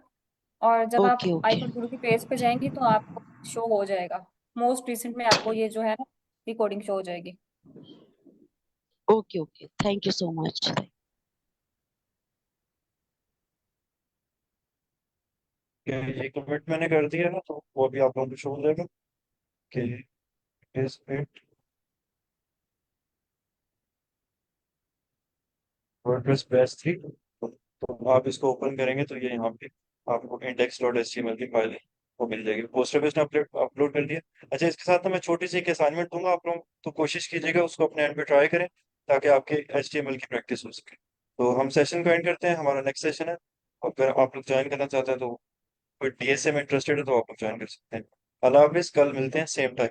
[SPEAKER 4] और जब आप
[SPEAKER 11] ओके ओके
[SPEAKER 4] आईकोड गुरु के पेज पे जाएंगी तो आपको शो हो जाएगा। मोस्ट रिसेंट में आपको ये जो है ना रिकॉर्डिंग शो हो जाएगी।
[SPEAKER 11] Okay okay, thank you so much.
[SPEAKER 1] ये कमिट मैंने कर दिया ना, तो वो भी आप लोगों को शो हो जाएगा कि इस वर्डप्रेस बेस 3। तो आप इसको ओपन करेंगे तो ये यहाँ पे आपको index.html की फाइल है वो मिल जाएगी। पोस्टर पे इसने अपलोड अपलोड कर दिया। अच्छा, इसके साथ ना मैं छोटी सी एक असाइनमेंट दूंगा आप लोग, तो कोशिश कीजिएगा उसको अपने एंड पे ट्राई करें ताकि आपके HTML की प्रैक्टिस हो सके। तो हम सेशन को एंड करते हैं, हमारा नेक्स्ट सेशन है। अगर आप लोग ज्वाइन करना चाहते हैं तो कोई DSA में इंटरेस्टेड है तो आप लोग ज्वाइन कर सकते हैं। अल्लाह हाफिज, कल मिलते हैं सेम टाइम।